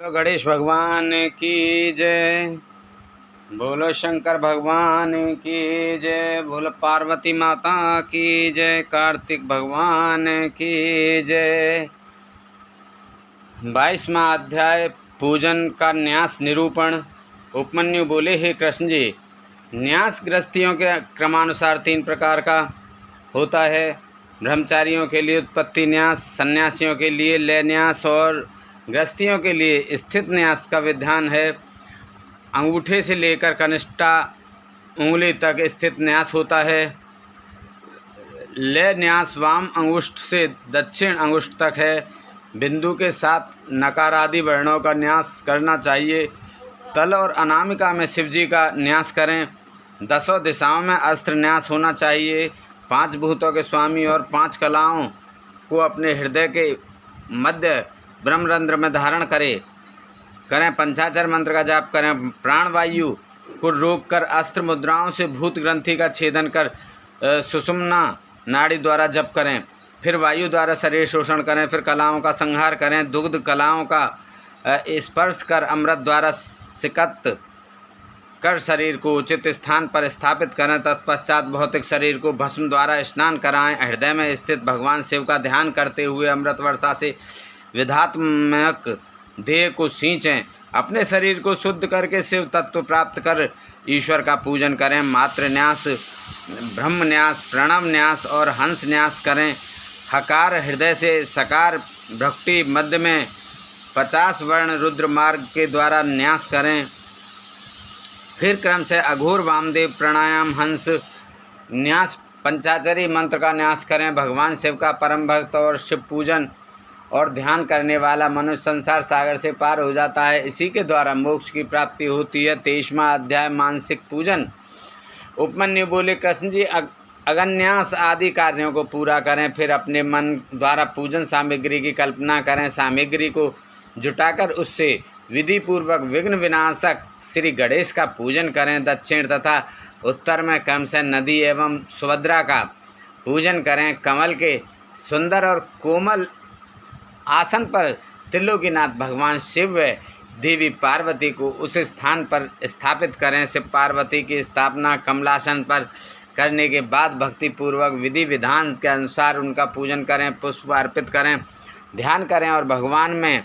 गणेश भगवान की जय। बोलो शंकर भगवान की जय। बोलो पार्वती माता की जय। कार्तिक भगवान की जय। 22वां अध्याय पूजन का न्यास निरूपण। उपमन्यु बोले, हे कृष्ण जी, न्यास गृहस्थियों के क्रमानुसार 3 प्रकार का होता है। ब्रह्मचारियों के लिए उत्पत्ति न्यास, सन्यासियों के लिए लय न्यास और गृहस्थियों के लिए स्थित न्यास का विधान है। अंगूठे से लेकर कनिष्ठा उंगली तक स्थित न्यास होता है। लय न्यास वाम अंगुष्ठ से दक्षिण अंगुष्ठ तक है। बिंदु के साथ नकार आदि वर्णों का न्यास करना चाहिए। तल और अनामिका में शिवजी का न्यास करें। 10 दिशाओं में अस्त्र न्यास होना चाहिए। 5 भूतों के स्वामी और 5 कलाओं को अपने हृदय के मध्य ब्रह्मरंध्र में धारण करें। पंचाक्षर मंत्र का जाप करें। प्राणवायु को रोककर अस्त्र मुद्राओं से भूत ग्रंथि का छेदन कर सुषुम्ना नाड़ी द्वारा जप करें। फिर वायु द्वारा शरीर शोषण करें। फिर कलाओं का संहार करें। दुग्ध कलाओं का स्पर्श कर अमृत द्वारा सिकत कर शरीर को उचित स्थान पर स्थापित करें। तत्पश्चात भौतिक शरीर को भस्म द्वारा स्नान कराएं। हृदय में स्थित भगवान शिव का ध्यान करते हुए अमृत वर्षा से विधात्मक देह को सींचें। अपने शरीर को शुद्ध करके शिव तत्व प्राप्त कर ईश्वर का पूजन करें। मात्र न्यास, ब्रह्म न्यास, प्रणव न्यास और हंस न्यास करें। हकार हृदय से सकार भक्ति मध्य में 50 वर्ण रुद्र मार्ग के द्वारा न्यास करें। फिर क्रम से अघोर वामदेव प्राणायाम हंस न्यास पंचाक्षरी मंत्र का न्यास करें। भगवान शिव का परम भक्त और शिव पूजन और ध्यान करने वाला मनुष्य संसार सागर से पार हो जाता है। इसी के द्वारा मोक्ष की प्राप्ति होती है। 23वां अध्याय मानसिक पूजन। उपमन्यु बोले, कृष्ण जी, अगन्यास आदि कार्यों को पूरा करें। फिर अपने मन द्वारा पूजन सामग्री की कल्पना करें। सामग्री को जुटाकर उससे विधि पूर्वक विघ्न विनाशक श्री गणेश का पूजन करें। दक्षिण तथा उत्तर में कंसन नदी एवं सुभद्रा का पूजन करें। कमल के सुंदर और कोमल आसन पर त्रिलोकीनाथ भगवान शिव व देवी पार्वती को उस स्थान पर स्थापित करें। शिव पार्वती की स्थापना कमलासन पर करने के बाद भक्ति पूर्वक विधि विधान के अनुसार उनका पूजन करें। पुष्प अर्पित करें, ध्यान करें और भगवान में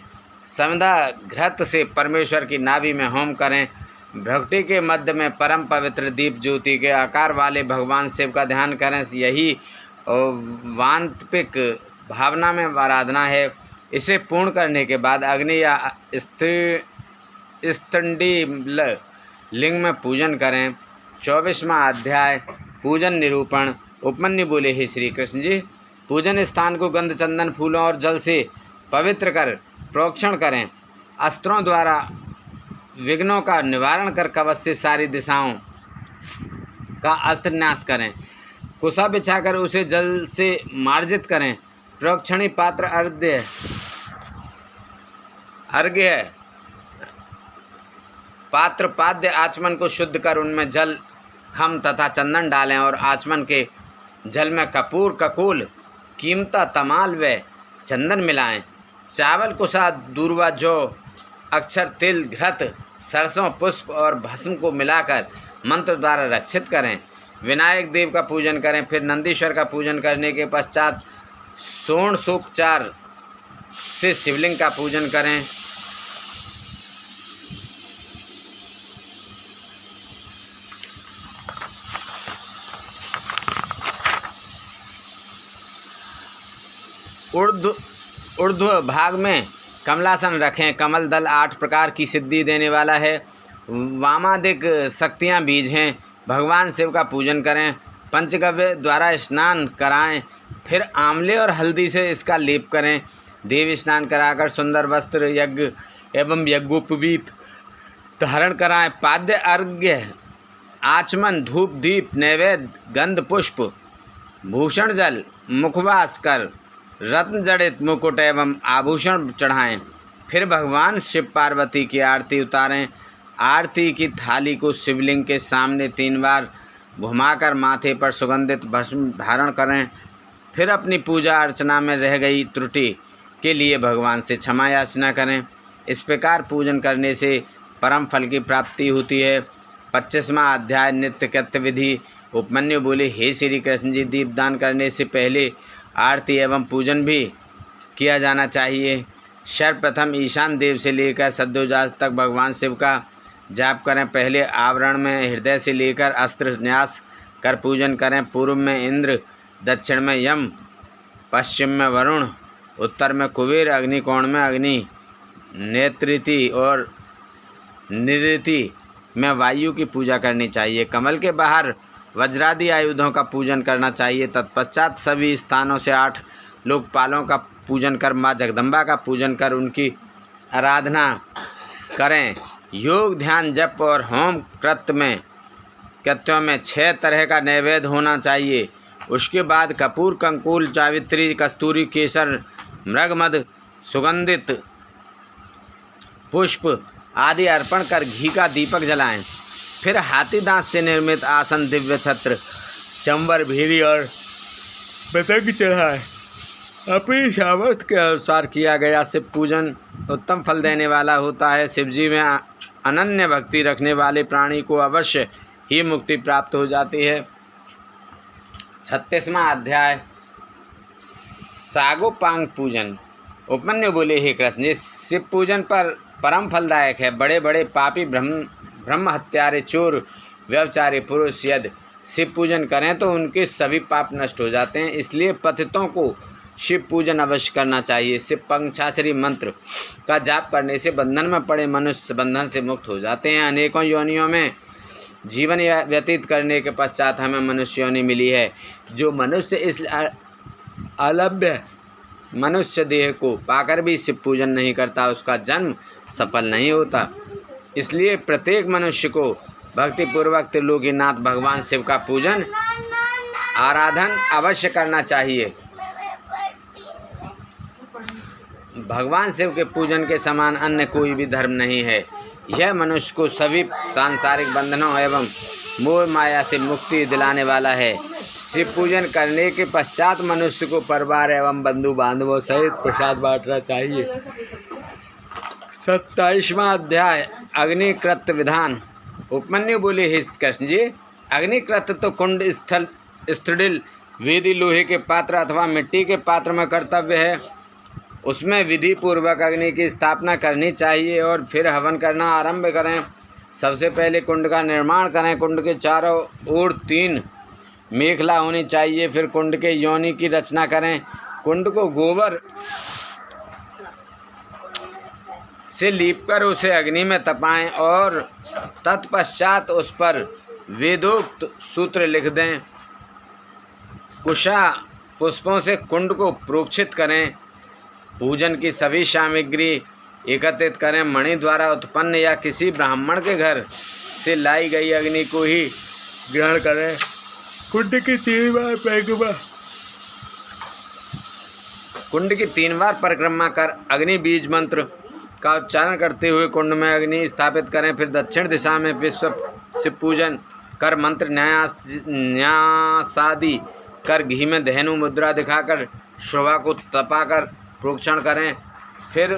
समधा घृत से परमेश्वर की नाभि में होम करें। भक्ति के मध्य में परम पवित्र दीप ज्योति के आकार वाले भगवान शिव का ध्यान करें। यही वांतपिक भावना में आराधना है। इसे पूर्ण करने के बाद अग्नि या स्तंडील लिंग में पूजन करें। 24वां अध्याय पूजन निरूपण। उपमन्यु बोले, हे श्री कृष्ण जी, पूजन स्थान को गंध चंदन फूलों और जल से पवित्र कर प्रोक्षण करें। अस्त्रों द्वारा विघ्नों का निवारण कर कवच से सारी दिशाओं का अस्त्र न्यास करें। कुशा बिछाकर उसे जल से मार्जित करें। प्रोक्षणी पात्र अर्घ्य पात्र पाद्य आचमन को शुद्ध कर उनमें जल, खम तथा चंदन डालें और आचमन के जल में कपूर, ककूल, कीमता, तमाल व चंदन मिलाएं। चावल, कुशा, दूर्वा, जौ, अक्षर, तिल, घृत, सरसों, पुष्प और भस्म को मिलाकर मंत्र द्वारा रक्षित करें। विनायक देव का पूजन करें। फिर नंदीश्वर का पूजन करने के पश्चात षोडशोपचार से शिवलिंग का पूजन करें। ऊर्ध्व भाग में कमलासन रखें। कमल दल 8 प्रकार की सिद्धि देने वाला है। वामादिक शक्तियाँ बीज हैं। भगवान शिव का पूजन करें। पंचगव्य द्वारा स्नान कराएं। फिर आंवले और हल्दी से इसका लेप करें। देव स्नान कराकर सुंदर वस्त्र, यज्ञ एवं यज्ञोपवीत धारण कराएं। पाद्य अर्घ्य, आचमन, धूप, दीप, नैवेद्य, गंध, पुष्प, भूषण जल, मुखवास कर रत्न जड़ित मुकुट एवं आभूषण चढ़ाएं। फिर भगवान शिव पार्वती की आरती उतारें। आरती की थाली को शिवलिंग के सामने 3 बार घुमाकर माथे पर सुगंधित भस्म धारण करें। फिर अपनी पूजा अर्चना में रह गई त्रुटि के लिए भगवान से क्षमा याचना करें। इस प्रकार पूजन करने से परम फल की प्राप्ति होती है। 25वां अध्याय नित्य कृत्य विधि। उपमन्यु बोले, हे श्री कृष्ण जी, दीपदान करने से पहले आरती एवं पूजन भी किया जाना चाहिए। सर्वप्रथम ईशान देव से लेकर सद्योजात तक भगवान शिव का जाप करें। पहले आवरण में हृदय से लेकर अस्त्र न्यास कर पूजन करें। पूर्व में इंद्र, दक्षिण में यम, पश्चिम में वरुण, उत्तर में कुबेर, अग्निकोण में अग्नि, नेत्रिति और निरृति में वायु की पूजा करनी चाहिए। कमल के बाहर वज्रादि आयुधों का पूजन करना चाहिए। तत्पश्चात सभी स्थानों से 8 लोकपालों का पूजन कर माँ जगदम्बा का पूजन कर उनकी आराधना करें। योग, ध्यान, जप और होम कृत्यों में 6 तरह का नैवेद्य होना चाहिए। उसके बाद कपूर, कंकुल, जावित्री, कस्तूरी, केसर, मृगमध, सुगंधित पुष्प आदि अर्पण कर घी का दीपक जलाएं। फिर हाथी दांत से निर्मित आसन, दिव्य छत्र, चंवर, भीरी और पतंग चढ़ाएं। अपनी सामर्थ्य के अनुसार किया गया शिव पूजन उत्तम फल देने वाला होता है। शिवजी में अनन्य भक्ति रखने वाले प्राणी को अवश्य ही मुक्ति प्राप्त हो जाती है। 36वां अध्याय सागोपांग पूजन। उपमन्यु बोले, हे कृष्ण जी, शिव पूजन पर परम फलदायक है। बड़े बड़े पापी, ब्रह्म हत्यारे, चोर, व्यभिचारी पुरुष यदि शिव पूजन करें तो उनके सभी पाप नष्ट हो जाते हैं। इसलिए पतितों को शिव पूजन अवश्य करना चाहिए। शिव पंचाक्षरी मंत्र का जाप करने से बंधन में पड़े मनुष्य बंधन से मुक्त हो जाते हैं। अनेकों योनियों में जीवन व्यतीत करने के पश्चात हमें मनुष्य योनि मिली है। जो मनुष्य इस अलभ्य मनुष्य देह को पाकर भी शिव पूजन नहीं करता, उसका जन्म सफल नहीं होता। इसलिए प्रत्येक मनुष्य को भक्तिपूर्वक त्रिलोकीनाथ भगवान शिव का पूजन आराधन अवश्य करना चाहिए। भगवान शिव के पूजन के समान अन्य कोई भी धर्म नहीं है। यह मनुष्य को सभी सांसारिक बंधनों एवं मोह माया से मुक्ति दिलाने वाला है। शिव पूजन करने के पश्चात मनुष्य को परिवार एवं बंधु बांधवों सहित प्रसाद बांटना चाहिए। 27वां अध्याय अग्निकृत विधान। उपमन्यु बोले, हे कृष्ण जी, अग्निकृत तो कुंड, स्थल, स्त्रीडिल, वेदी, लोहे के पात्र अथवा मिट्टी के पात्र में कर्तव्य है। उसमें विधि पूर्वक अग्नि की स्थापना करनी चाहिए और फिर हवन करना आरंभ करें। सबसे पहले कुंड का निर्माण करें। कुंड के चारों ओर 3 मेखला होनी चाहिए। फिर कुंड के योनि की रचना करें। कुंड को गोबर से लीपकर उसे अग्नि में तपाएं और तत्पश्चात उस पर वेदोक्त सूत्र लिख दें। कुशा पुष्पों से कुंड को प्रोक्षित करें। पूजन की सभी सामग्री एकत्रित करें। मणि द्वारा उत्पन्न या किसी ब्राह्मण के घर से लाई गई अग्नि को ही ग्रहण करें। कुंड की 3 बार परिक्रमा कर अग्नि बीज मंत्र का उच्चारण करते हुए कुंड में अग्नि स्थापित करें। फिर दक्षिण दिशा में विश्व शिव पूजन कर मंत्र न्यासादि कर घी में धेनु मुद्रा दिखाकर शोभा को तपाकर प्रोक्षण करें। फिर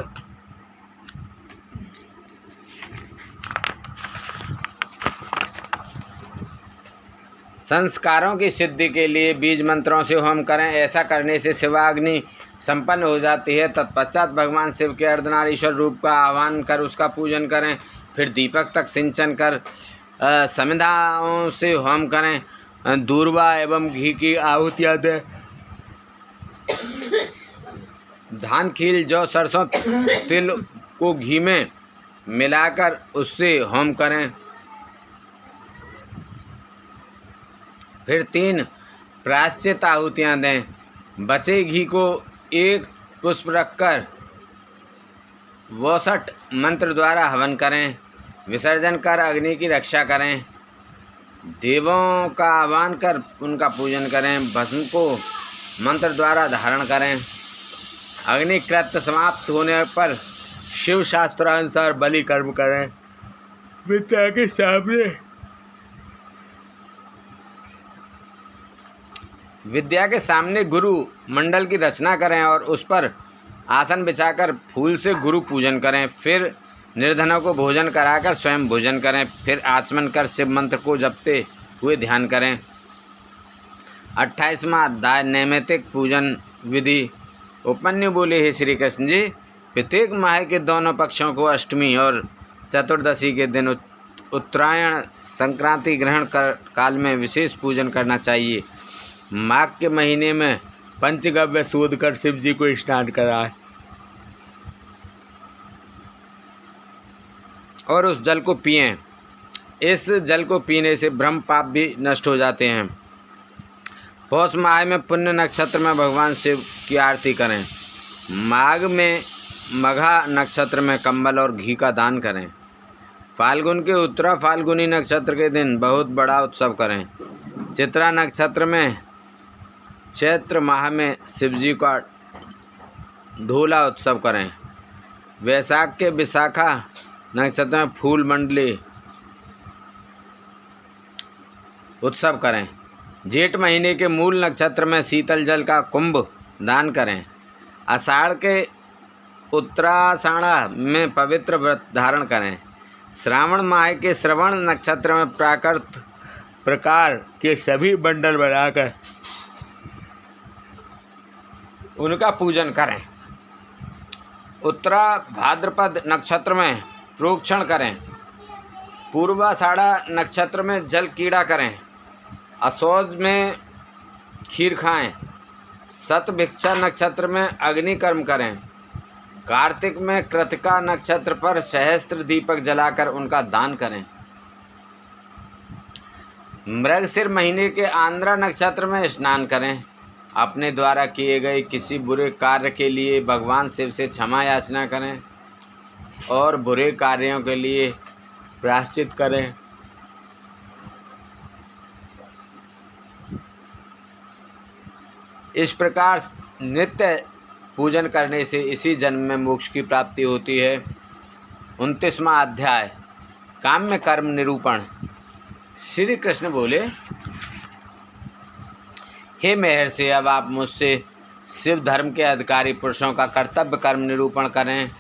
संस्कारों की सिद्धि के लिए बीज मंत्रों से होम करें। ऐसा करने से शिवाग्नि संपन्न हो जाती है। तत्पश्चात भगवान शिव के अर्धनारीश्वर रूप का आह्वान कर उसका पूजन करें। फिर दीपक तक सिंचन कर समिधाओं से होम करें। दूर्वा एवं घी की आहुतियाँ दें। धान, खील, जौ, सरसों, तिल को घी में मिलाकर उससे होम करें। फिर 3 प्रायश्चित आहुतियाँ दें। बचे घी को 1 पुष्प रखकर 62 मंत्र द्वारा हवन करें। विसर्जन कर अग्नि की रक्षा करें। देवों का आह्वान कर उनका पूजन करें। भस्म को मंत्र द्वारा धारण करें। अग्निकृत समाप्त होने पर शिव शास्त्रानुसार बलि कर्म करें। विद्या के सामने गुरु मंडल की रचना करें और उस पर आसन बिछाकर फूल से गुरु पूजन करें। फिर निर्धनों को भोजन कराकर स्वयं भोजन करें। फिर आचमन कर शिव मंत्र को जपते हुए ध्यान करें। 28वां अध्याय नैमित्तिक पूजन विधि। उपमन्यु बोले, हे श्री कृष्ण जी, प्रत्येक माह के दोनों पक्षों को अष्टमी और चतुर्दशी के दिन उत्तरायण संक्रांति ग्रहण काल में विशेष पूजन करना चाहिए। माघ के महीने में पंचगव्य शोध कर शिव जी को स्नान कराएं और उस जल को पिएं। इस जल को पीने से ब्रह्म पाप भी नष्ट हो जाते हैं। पौष माह में पुण्य नक्षत्र में भगवान शिव की आरती करें। माघ में मघा नक्षत्र में कंबल और घी का दान करें। फाल्गुन के उत्तरा फाल्गुनी नक्षत्र के दिन बहुत बड़ा उत्सव करें। चित्रा नक्षत्र में चैत्र माह में शिवजी का ढोला उत्सव करें। वैशाख के विशाखा नक्षत्र में फूल मंडली उत्सव करें। जेठ महीने के मूल नक्षत्र में शीतल जल का कुंभ दान करें। आषाढ़ के उत्तराषाढ़ा में पवित्र व्रत धारण करें। श्रावण माह के श्रवण नक्षत्र में प्राकृत प्रकार के सभी बंडल बनाकर उनका पूजन करें। उत्तरा भाद्रपद नक्षत्र में प्रोक्षण करें। पूर्वाषाढ़ा नक्षत्र में जल कीड़ा करें। असौज में खीर खाएं। शतभिक्षा नक्षत्र में अग्नि कर्म करें। कार्तिक में कृतिका नक्षत्र पर सहस्त्र दीपक जलाकर उनका दान करें। मृगशिर महीने के आंद्रा नक्षत्र में स्नान करें। अपने द्वारा किए गए किसी बुरे कार्य के लिए भगवान शिव से क्षमा याचना करें और बुरे कार्यों के लिए प्रायश्चित करें। इस प्रकार नित्य पूजन करने से इसी जन्म में मोक्ष की प्राप्ति होती है। 29वां अध्याय काम्य कर्म निरूपण। श्री कृष्ण बोले, हे महर्षि, अब आप मुझसे शिव धर्म के अधिकारी पुरुषों का कर्तव्य कर्म निरूपण करें।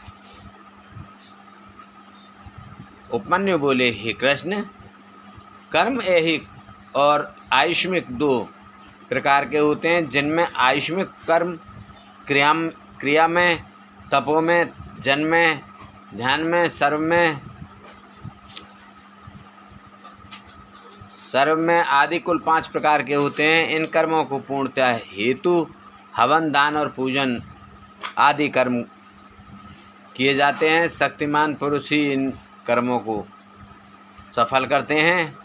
उपमन्यु बोले, हे कृष्ण, कर्म ऐहिक और आयुष्मिक दो प्रकार के होते हैं, जिनमें आयुष्मिक कर्म क्रिया में, तपो में, जन में, ध्यान में, सर्व में आदि कुल 5 प्रकार के होते हैं। इन कर्मों को पूर्णतः हेतु, हवन, दान और पूजन आदि कर्म किए जाते हैं। शक्तिमान पुरुष ही इन कर्मों को सफल करते हैं।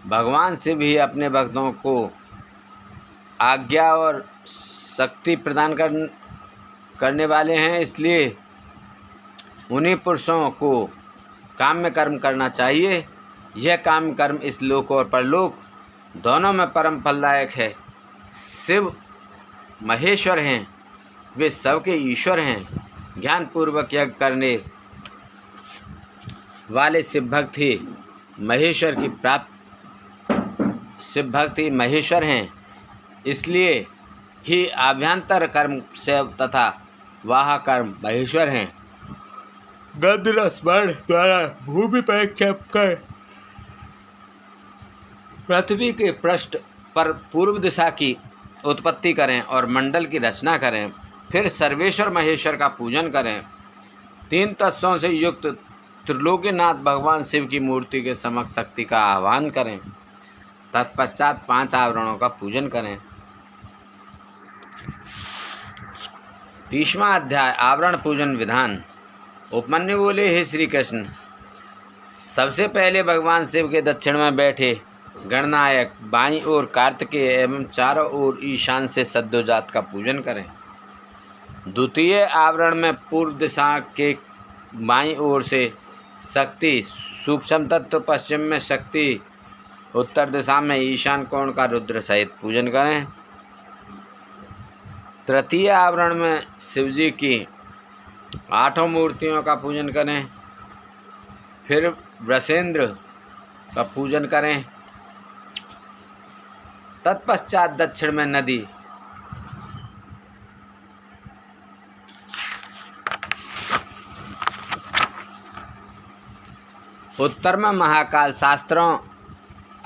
भगवान शिव ही अपने भक्तों को आज्ञा और शक्ति प्रदान करने वाले हैं, इसलिए उन्हीं पुरुषों को काम्य कर्म करना चाहिए। यह काम्य कर्म इस लोक और परलोक दोनों में परम फलदायक है। शिव महेश्वर हैं, वे सबके ईश्वर हैं। ज्ञानपूर्वक यज्ञ करने वाले शिव भक्त ही महेश्वर हैं। इसलिए ही आभ्यंतर कर्म शिव तथा वाह कर्म महेश्वर हैं। गंधरस वर्ण द्वारा भूमि पर क्षेप कर पृथ्वी के पृष्ठ पर पूर्व दिशा की उत्पत्ति करें और मंडल की रचना करें। फिर सर्वेश्वर महेश्वर का पूजन करें। 3 तत्वों से युक्त त्रिलोकीनाथ भगवान शिव की मूर्ति के समक्ष शक्ति का आह्वान करें। तत्पश्चात 5 आवरणों का पूजन करें। 30वां अध्याय आवरण पूजन विधान। उपमन्यु बोले, हे श्री कृष्ण, सबसे पहले भगवान शिव के दक्षिण में बैठे गणनायक बाईं ओर कार्तिकेय एवं चारों ओर ईशान से सद्योजात का पूजन करें। द्वितीय आवरण में पूर्व दिशा के बाईं ओर से शक्ति सूक्ष्म तत्व, पश्चिम में शक्ति, उत्तर दिशा में ईशान कोण का रुद्र सहित पूजन करें। तृतीय आवरण में शिवजी की 8 मूर्तियों का पूजन करें। फिर वृषेंद्र का पूजन करें। तत्पश्चात दक्षिण में नदी, उत्तर में महाकाल शास्त्रों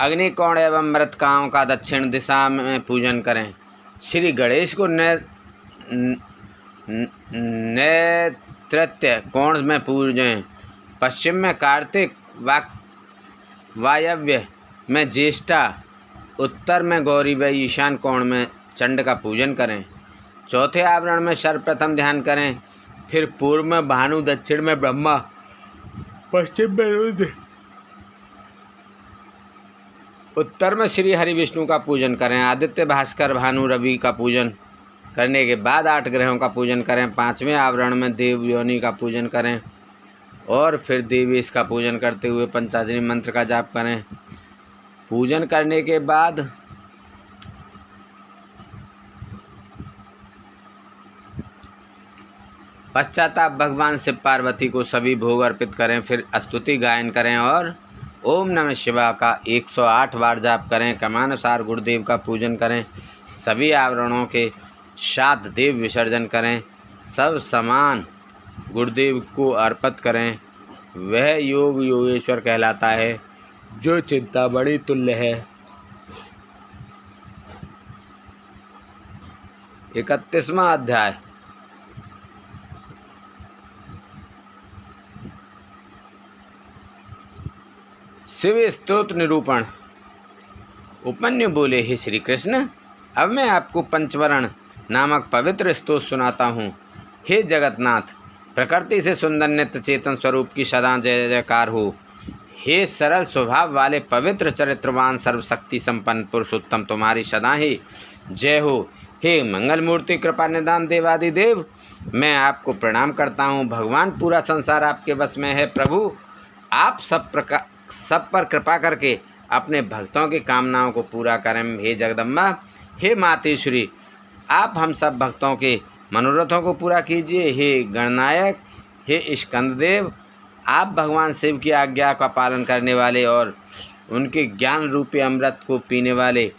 अग्निकोण एवं मृतकाओं का दक्षिण दिशा में पूजन करें। श्री गणेश को नैऋत्य कोण में पूजें। पश्चिम में कार्तिक, वायव्य में ज्येष्ठा, उत्तर में गौरी व ईशान कोण में चंड का पूजन करें। चौथे आवरण में सर्वप्रथम ध्यान करें, फिर पूर्व में भानु, दक्षिण में ब्रह्मा, पश्चिम में रुद्र, उत्तर में श्री हरि विष्णु का पूजन करें। आदित्य, भास्कर, भानु, रवि का पूजन करने के बाद 8 ग्रहों का पूजन करें। 5वें आवरण में देव योनि का पूजन करें और फिर देवेश का पूजन करते हुए पंचाक्षरी मंत्र का जाप करें। पूजन करने के बाद पश्चाताप भगवान शिव पार्वती को सभी भोग अर्पित करें। फिर स्तुति गायन करें और ओम नमः शिवाय का 108 बार जाप करें। क्रमानुसार गुरुदेव का पूजन करें। सभी आवरणों के 7 देव विसर्जन करें। सब सामान गुरुदेव को अर्पित करें। वह योग योगेश्वर कहलाता है जो चिंतामणि तुल्य है। 31वां अध्याय। शिव स्तोत्र निरूपण। उपमन्यु बोले, हे श्री कृष्ण, अब मैं आपको पंचवर्ण नामक पवित्र स्तोत्र सुनाता हूँ। हे जगन्नाथ, प्रकृति से सुंदर नित्य चेतन स्वरूप की सदा जय जयकार हो। हे सरल स्वभाव वाले पवित्र चरित्रवान सर्वशक्ति संपन्न पुरुषोत्तम, तुम्हारी सदा ही जय हो। हे मंगल मूर्ति कृपा निदान देवादिदेव, मैं आपको प्रणाम करता हूँ। भगवान, पूरा संसार आपके वश में है। प्रभु, आप सब पर कृपा करके अपने भक्तों की कामनाओं को पूरा करें। हे जगदम्बा, हे मातेश्वरी, आप हम सब भक्तों के मनोरथों को पूरा कीजिए। हे गणनायक, हे स्कंददेव, आप भगवान शिव की आज्ञा का पालन करने वाले और उनके ज्ञान रूपी अमृत को पीने वाले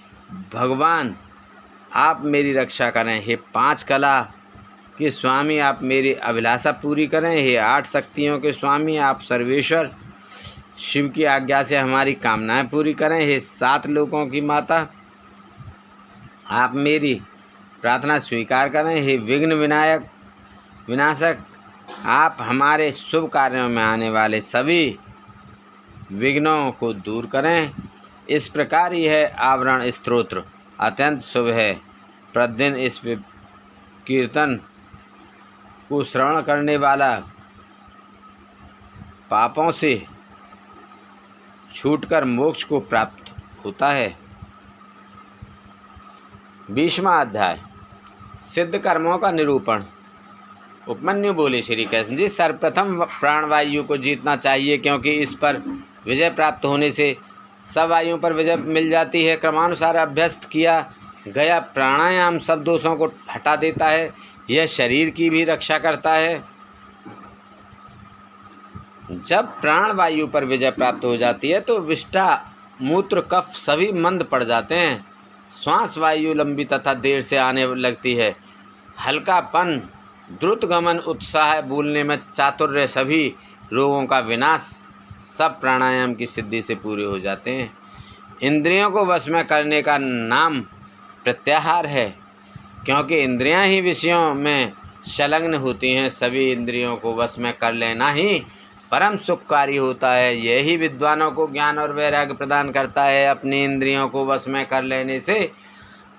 भगवान, आप मेरी रक्षा करें। हे 5 कला के स्वामी, आप मेरी अभिलाषा पूरी करें। हे 8 शक्तियों के स्वामी, आप सर्वेश्वर शिव की आज्ञा से हमारी कामनाएं पूरी करें। हे 7 लोकों की माता, आप मेरी प्रार्थना स्वीकार करें। हे विघ्न विनाशक, आप हमारे शुभ कार्यों में आने वाले सभी विघ्नों को दूर करें। इस प्रकार यह आवरण स्तोत्र अत्यंत शुभ है। प्रतिदिन इस कीर्तन को श्रवण करने वाला पापों से छूटकर मोक्ष को प्राप्त होता है। 20वां अध्याय। सिद्ध कर्मों का निरूपण। उपमन्यु बोले, श्री कृष्ण जी, सर्वप्रथम प्राणवायु को जीतना चाहिए, क्योंकि इस पर विजय प्राप्त होने से सब वायुओं पर विजय मिल जाती है। क्रमानुसार अभ्यस्त किया गया प्राणायाम सब दोषों को हटा देता है। यह शरीर की भी रक्षा करता है। जब प्राण वायु पर विजय प्राप्त हो जाती है तो विष्ठा, मूत्र, कफ सभी मंद पड़ जाते हैं। श्वास वायु लंबी तथा देर से आने लगती है। हल्कापन, द्रुत गमन, उत्साह, बोलने में चातुर्य, सभी रोगों का विनाश सब प्राणायाम की सिद्धि से पूरे हो जाते हैं। इंद्रियों को वश में करने का नाम प्रत्याहार है, क्योंकि इंद्रियां ही विषयों में संलग्न होती हैं। सभी इंद्रियों को वश में कर लेना ही परम सुखकारी होता है। यही विद्वानों को ज्ञान और वैराग्य प्रदान करता है। अपनी इंद्रियों को वश में कर लेने से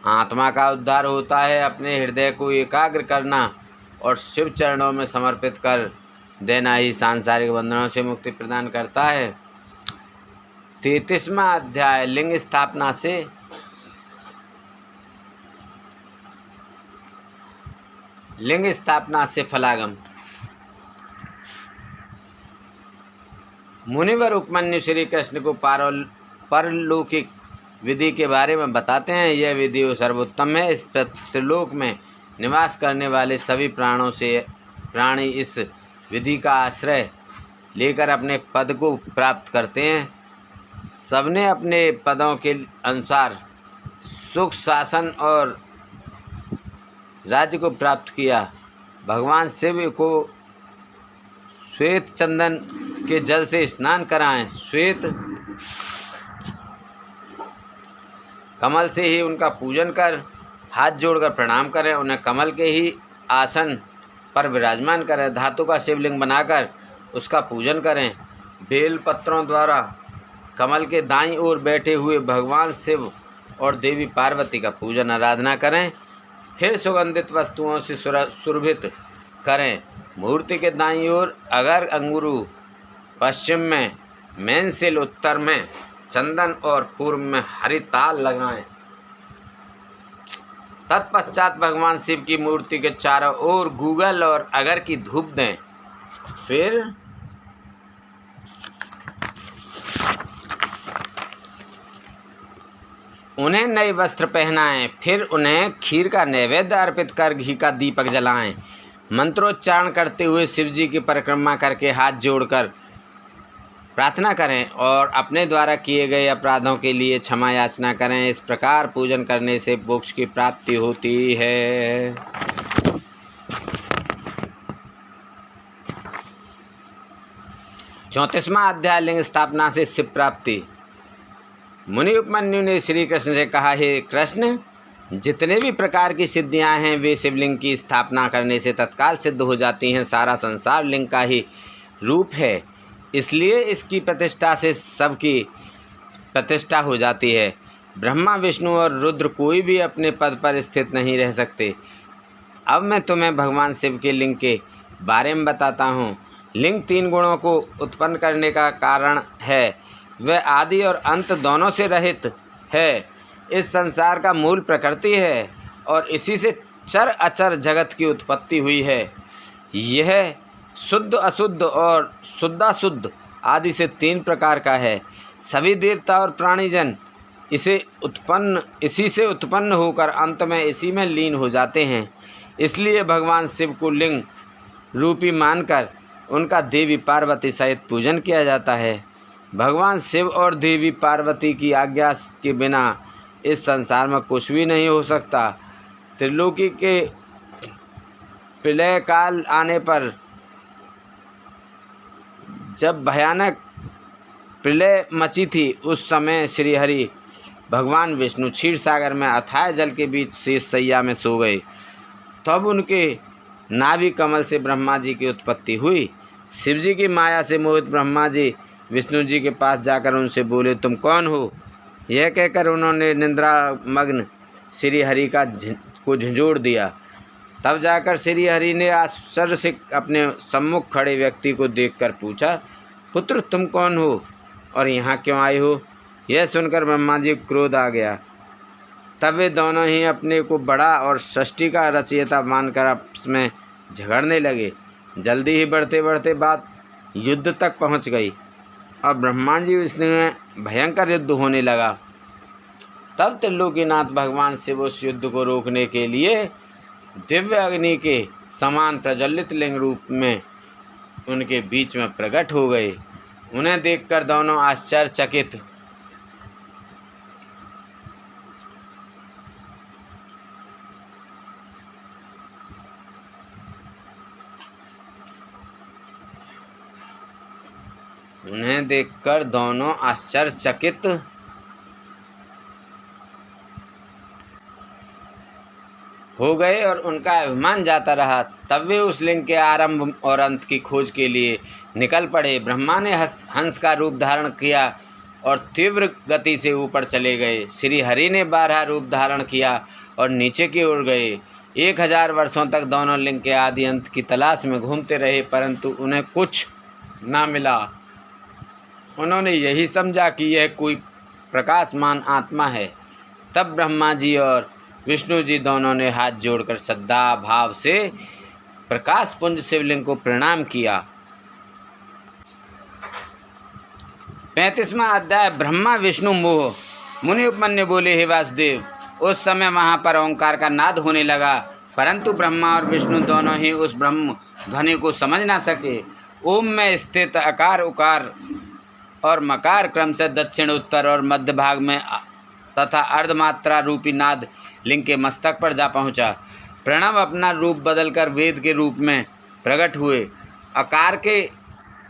आत्मा का उद्धार होता है। अपने हृदय को एकाग्र करना और शिव चरणों में समर्पित कर देना ही सांसारिक बंधनों से मुक्ति प्रदान करता है। 33वां अध्याय। लिंग स्थापना से फलागम। मुनिवर उपमन्यु श्री कृष्ण को परलौकिक विधि के बारे में बताते हैं। यह विधि सर्वोत्तम है। इस त्रिलोक में निवास करने वाले सभी प्राणी इस विधि का आश्रय लेकर अपने पद को प्राप्त करते हैं। सबने अपने पदों के अनुसार सुख, शासन और राज्य को प्राप्त किया। भगवान शिव को श्वेत चंदन के जल से स्नान कराएं। श्वेत कमल से ही उनका पूजन कर हाथ जोड़कर प्रणाम करें। उन्हें कमल के ही आसन पर विराजमान करें। धातु का शिवलिंग बनाकर उसका पूजन करें। बेल पत्रों द्वारा कमल के दाईं ओर बैठे हुए भगवान शिव और देवी पार्वती का पूजन आराधना करें। फिर सुगंधित वस्तुओं से सुरभित करें। मूर्ति के दाईं ओर अगर अंगुरु, पश्चिम में मेनसिल, उत्तर में चंदन और पूर्व में हरिताल लगाएं। तत्पश्चात भगवान शिव की मूर्ति के चारों ओर गूगल और अगर की धूप दें। फिर उन्हें नए वस्त्र पहनाएं। फिर उन्हें खीर का नैवेद्य अर्पित कर घी का दीपक जलाएं। मंत्रोच्चारण करते हुए शिवजी की परिक्रमा करके हाथ जोड़कर प्रार्थना करें और अपने द्वारा किए गए अपराधों के लिए क्षमा याचना करें। इस प्रकार पूजन करने से मोक्ष की प्राप्ति होती है। 34वां अध्याय लिंग स्थापना से शिव प्राप्ति। मुनि उपमन्यु ने श्री कृष्ण से कहा, हे कृष्ण, जितने भी प्रकार की सिद्धियां हैं वे शिवलिंग की स्थापना करने से तत्काल सिद्ध हो जाती हैं। सारा संसार लिंग का ही रूप है, इसलिए इसकी प्रतिष्ठा से सबकी प्रतिष्ठा हो जाती है। ब्रह्मा, विष्णु और रुद्र कोई भी अपने पद पर स्थित नहीं रह सकते। अब मैं तुम्हें भगवान शिव के लिंग के बारे में बताता हूँ। लिंग 3 गुणों को उत्पन्न करने का कारण है। वह आदि और अंत दोनों से रहित है। इस संसार का मूल प्रकृति है और इसी से चर अचर जगत की उत्पत्ति हुई है। यह शुद्ध, अशुद्ध और शुद्धाशुद्ध आदि से 3 प्रकार का है। सभी देवता और प्राणीजन इसी से उत्पन्न होकर अंत में इसी में लीन हो जाते हैं। इसलिए भगवान शिव को लिंग रूपी मानकर उनका देवी पार्वती सहित पूजन किया जाता है। भगवान शिव और देवी पार्वती की आज्ञा के बिना इस संसार में कुछ भी नहीं हो सकता। त्रिलोकी के प्रलय काल आने पर जब भयानक प्रलय मची थी, उस समय श्री हरि भगवान विष्णु क्षीर सागर में अथाह जल के बीच शेष शैया में सो गए। तब उनके नाभि कमल से ब्रह्मा जी की उत्पत्ति हुई। शिव जी की माया से मोहित ब्रह्मा जी विष्णु जी के पास जाकर उनसे बोले, तुम कौन हो? यह कहकर उन्होंने निद्रा मग्न श्री हरि को झंझोड़ दिया। तब जाकर श्री हरि ने आश्चर्य से अपने सम्मुख खड़े व्यक्ति को देखकर पूछा, पुत्र, तुम कौन हो और यहाँ क्यों आए हो? यह सुनकर ब्रह्मा जी को क्रोध आ गया। तब वे दोनों ही अपने को बड़ा और सृष्टि का रचयिता मानकर आपस में झगड़ने लगे। जल्दी ही बढ़ते बढ़ते बात युद्ध तक पहुँच गई और ब्रह्मा जी विष्णु में भयंकर युद्ध होने लगा। तब त्रिलोकीनाथ भगवान शिव उस युद्ध को रोकने के लिए दिव्य अग्नि के समान प्रज्वलित लिंग रूप में उनके बीच में प्रकट हो गए। उन्हें देखकर दोनों आश्चर्यचकित हो गए और उनका अभिमान जाता रहा। तब वे उस लिंग के आरंभ और अंत की खोज के लिए निकल पड़े। ब्रह्मा ने हंस का रूप धारण किया और तीव्र गति से ऊपर चले गए। श्री हरि ने 12 रूप धारण किया और नीचे की ओर गए। 1000 वर्षों तक दोनों लिंग के आदि अंत की तलाश में घूमते रहे, परंतु उन्हें कुछ न मिला। उन्होंने यही समझा कि यह कोई प्रकाशमान आत्मा है। तब ब्रह्मा जी और विष्णु जी दोनों ने हाथ जोड़कर श्रद्धा भाव से प्रकाश पुंज शिवलिंग को प्रणाम किया। 35वां अध्याय ब्रह्मा विष्णु मोह। मुनि उपमन्यु बोले, हे वासुदेव, उस समय वहाँ पर ओंकार का नाद होने लगा, परंतु ब्रह्मा और विष्णु दोनों ही उस ब्रह्म ध्वनि को समझ ना सके। ओम में स्थित अकार, उकार और मकार क्रम से दक्षिण, उत्तर और मध्य भाग में तथा अर्धमात्रा रूपी नाद लिंग के मस्तक पर जा पहुंचा। प्रणव अपना रूप बदलकर वेद के रूप में प्रकट हुए। अकार के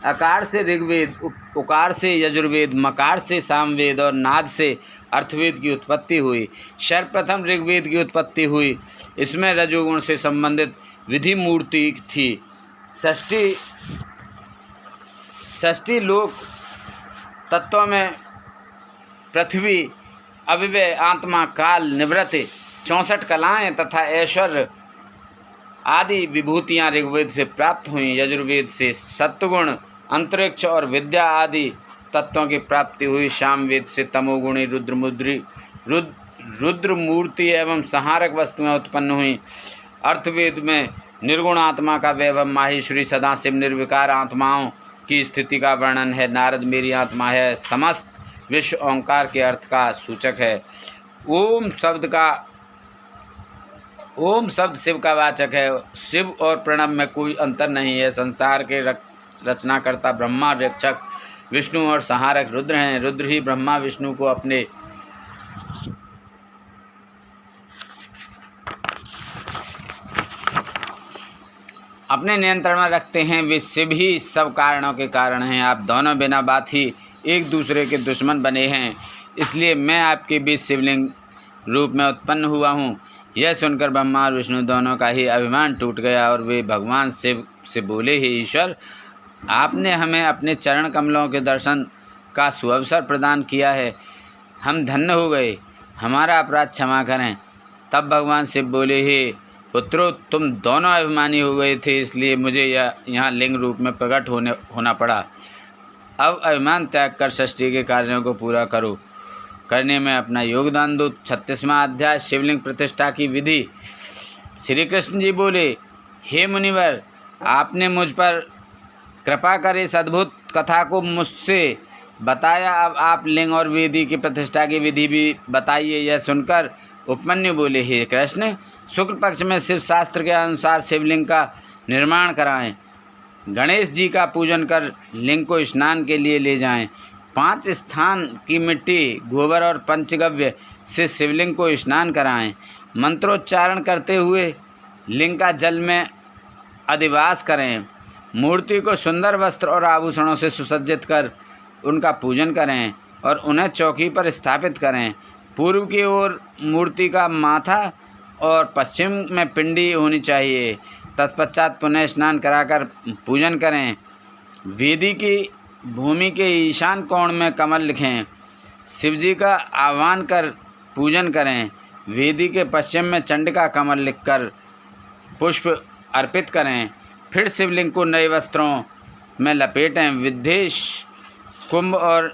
अकार से ऋग्वेद, उकार से यजुर्वेद, मकार से सामवेद और नाद से अर्थवेद की उत्पत्ति हुई। सर्वप्रथम ऋग्वेद की उत्पत्ति हुई। इसमें रजोगुण से संबंधित विधि मूर्ति थी। षष्ठी लोक तत्वों में पृथ्वी, अव्यय, आत्मा, काल, निवृत्ति, 64 कलाएं तथा ऐश्वर्य आदि विभूतियां ऋग्वेद से प्राप्त हुई। यजुर्वेद से सत्वगुण, अंतरिक्ष और विद्या आदि तत्वों की प्राप्ति हुई। सामवेद से तमोगुणी रुद्र मूर्ति एवं संहारक वस्तुएं उत्पन्न हुई। अर्थवेद में निर्गुण आत्मा का वैभव, माहेश्वरी सदाशिव निर्विकार आत्माओं की स्थिति का वर्णन है। नारद मेरी आत्मा है, समस्त विश्व ओंकार के अर्थ का सूचक है। ओम शब्द शिव का वाचक है। शिव और प्रणव में कोई अंतर नहीं है। संसार के रचनाकर्ता ब्रह्मा, रक्षक विष्णु और संहारक रुद्र हैं। रुद्र ही ब्रह्मा विष्णु को अपने नियंत्रण में रखते हैं। वे शिव ही सब कारणों के कारण हैं। आप दोनों बिना बात ही एक दूसरे के दुश्मन बने हैं, इसलिए मैं आपके बीच शिवलिंग रूप में उत्पन्न हुआ हूँ। यह सुनकर ब्रह्मा और विष्णु दोनों का ही अभिमान टूट गया और वे भगवान शिव से बोले, हे ईश्वर, आपने हमें अपने चरण कमलों के दर्शन का सुअवसर प्रदान किया है। हम धन्य हो गए, हमारा अपराध क्षमा करें। तब भगवान शिव बोले, हे पुत्रों, तुम दोनों अभिमानी हो गए थे, इसलिए मुझे यहाँ लिंग रूप में प्रकट होना पड़ा। अब अभिमान त्याग कर षष्ठी के कार्यों को पूरा करने में अपना योगदान दो। 36वां अध्याय शिवलिंग प्रतिष्ठा की विधि। श्री कृष्ण जी बोले, हे मुनिवर, आपने मुझ पर कृपा कर इस अद्भुत कथा को मुझसे बताया। अब आप लिंग और वेदी की प्रतिष्ठा की विधि भी बताइए। यह सुनकर उपमन्यु बोले, हे कृष्ण, शुक्ल पक्ष में शिव शास्त्र के अनुसार शिवलिंग का निर्माण कराएं। गणेश जी का पूजन कर लिंग को स्नान के लिए ले जाएं। 5 स्थान की मिट्टी, गोबर और पंचगव्य से शिवलिंग को स्नान कराएं। मंत्रोच्चारण करते हुए लिंग का जल में अधिवास करें। मूर्ति को सुंदर वस्त्र और आभूषणों से सुसज्जित कर उनका पूजन करें और उन्हें चौकी पर स्थापित करें। पूर्व की ओर मूर्ति का माथा और पश्चिम में पिंडी होनी चाहिए। तत्पश्चात पुनः स्नान कराकर पूजन करें। वेदी की भूमि के ईशान कोण में कमल लिखें। शिवजी का आह्वान कर पूजन करें। वेदी के पश्चिम में चंडिका कमल लिखकर पुष्प अर्पित करें। फिर शिवलिंग को नए वस्त्रों में लपेटें। विदेश कुंभ और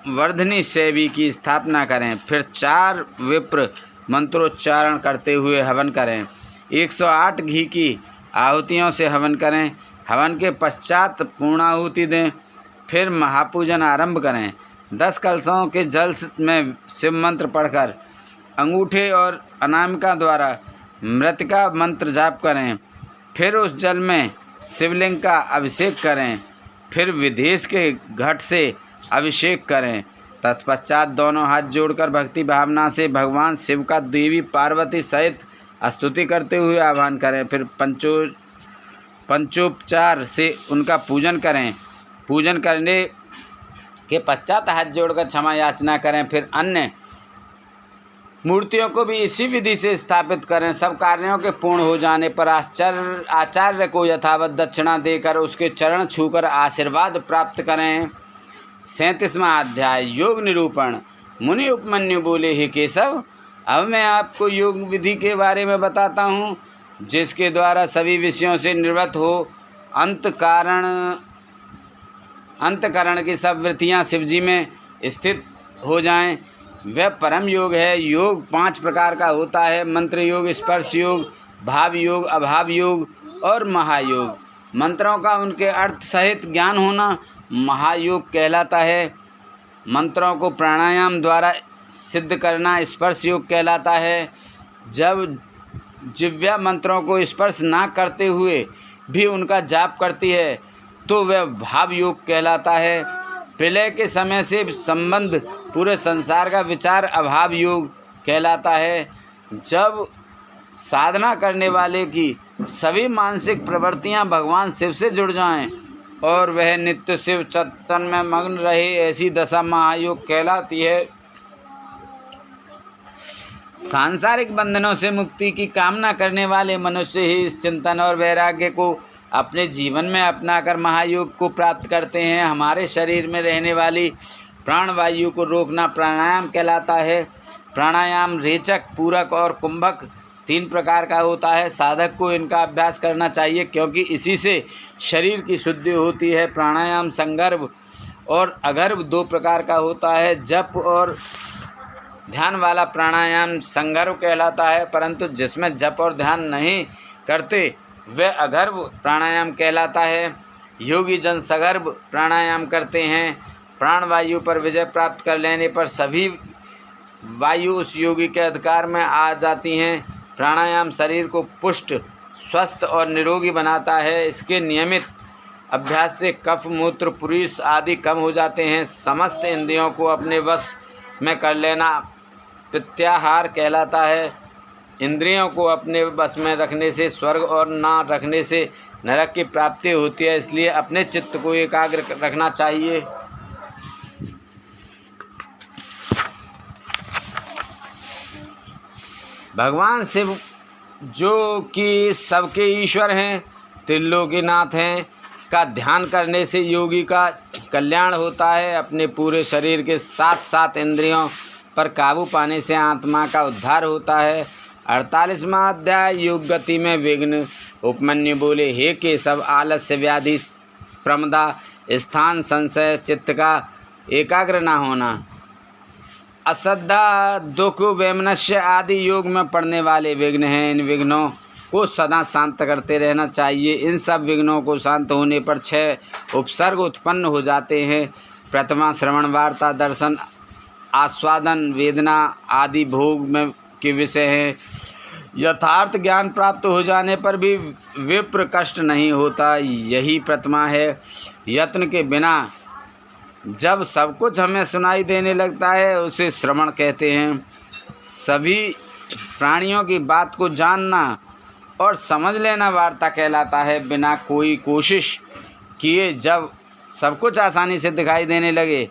वर्धनी सेवी की स्थापना करें। फिर 4 विप्र मंत्रोच्चारण करते हुए हवन करें। 108 घी की आहुतियों से हवन करें। हवन के पश्चात पूर्णाहुति दें। फिर महापूजन आरंभ करें। 10 कलशों के जल में शिव मंत्र पढ़कर अंगूठे और अनामिका द्वारा मृतिका मंत्र जाप करें। फिर उस जल में शिवलिंग का अभिषेक करें। फिर विदेश के घट से अभिषेक करें। तत्पश्चात दोनों हाथ जोड़कर भक्ति भावना से भगवान शिव का देवी पार्वती सहित स्तुति करते हुए आह्वान करें। फिर पंचोपचार से उनका पूजन करें। पूजन करने के पश्चात हाथ जोड़कर क्षमा याचना करें। फिर अन्य मूर्तियों को भी इसी विधि से स्थापित करें। सब कार्यों के पूर्ण हो जाने पर आचार्य को यथावत दक्षिणा देकर उसके चरण छूकर आशीर्वाद प्राप्त करें। 37वां अध्याय योग निरूपण। मुनि उपमन्यु बोले, हे केशव, अब मैं आपको योग विधि के बारे में बताता हूँ, जिसके द्वारा सभी विषयों से निवृत्त हो अंतकरण की सब वृत्तियाँ शिवजी में स्थित हो जाएं। वह परम योग है। योग 5 प्रकार का होता है: मंत्र योग, स्पर्श योग, भाव योग, अभाव योग और महायोग। मंत्रों का उनके अर्थ सहित ज्ञान होना महायोग कहलाता है। मंत्रों को प्राणायाम द्वारा सिद्ध करना स्पर्श योग कहलाता है। जब जिह्वा मंत्रों को स्पर्श ना करते हुए भी उनका जाप करती है तो वह भाव योग कहलाता है। प्रलय के समय से संबंध पूरे संसार का विचार अभाव योग कहलाता है। जब साधना करने वाले की सभी मानसिक प्रवृत्तियां भगवान शिव से जुड़ जाएं और वह नित्य शिव चिंतन में मग्न रहे, ऐसी दशा महायोग कहलाती है। सांसारिक बंधनों से मुक्ति की कामना करने वाले मनुष्य ही इस चिंतन और वैराग्य को अपने जीवन में अपनाकर महायोग को प्राप्त करते हैं। हमारे शरीर में रहने वाली प्राणवायु को रोकना प्राणायाम कहलाता है। प्राणायाम रेचक, पूरक और कुंभक 3 प्रकार का होता है। साधक को इनका अभ्यास करना चाहिए, क्योंकि इसी से शरीर की शुद्धि होती है। प्राणायाम संगर्भ और अगर्भ 2 प्रकार का होता है। जप और ध्यान वाला प्राणायाम संगर्भ कहलाता है, परंतु जिसमें जप और ध्यान नहीं करते वह अगर्भ प्राणायाम कहलाता है। योगी जन सगर्भ प्राणायाम करते हैं। प्राणवायु पर विजय प्राप्त कर लेने पर सभी वायु उस योगी के अधिकार में आ जाती हैं। प्राणायाम शरीर को पुष्ट, स्वस्थ और निरोगी बनाता है। इसके नियमित अभ्यास से कफ, मूत्र, पुरुष आदि कम हो जाते हैं। समस्त इंद्रियों को अपने वश में कर लेना प्रत्याहार कहलाता है। इंद्रियों को अपने बस में रखने से स्वर्ग और ना रखने से नरक की प्राप्ति होती है, इसलिए अपने चित्त को एकाग्र रखना चाहिए। भगवान शिव जो कि सबके ईश्वर हैं, त्रिलोकीनाथ हैं, का ध्यान करने से योगी का कल्याण होता है। अपने पूरे शरीर के साथ साथ इंद्रियों पर काबू पाने से आत्मा का उद्धार होता है। 48वां अध्याय योग गति में विघ्न। उपमन्यु बोले, हे केशव, आलस्य, व्याधि, प्रमदा, स्थान संशय, चित्त का एकाग्र न होना, अश्रद्धा, दुख, वैमनस्य आदि योग में पड़ने वाले विघ्न हैं। इन विघ्नों को सदा शांत करते रहना चाहिए। इन सब विघ्नों को शांत होने पर 6 उपसर्ग उत्पन्न हो जाते हैं। प्रथमा श्रवण, वार्ता, दर्शन, आस्वादन, वेदना आदि भोग में के विषय हैं। यथार्थ ज्ञान प्राप्त हो जाने पर भी विप्र कष्ट नहीं होता, यही प्रथमा है। यत्न के बिना जब सब कुछ हमें सुनाई देने लगता है उसे श्रवण कहते हैं। सभी प्राणियों की बात को जानना और समझ लेना वार्ता कहलाता है। बिना कोई कोशिश किए जब सब कुछ आसानी से दिखाई देने लगे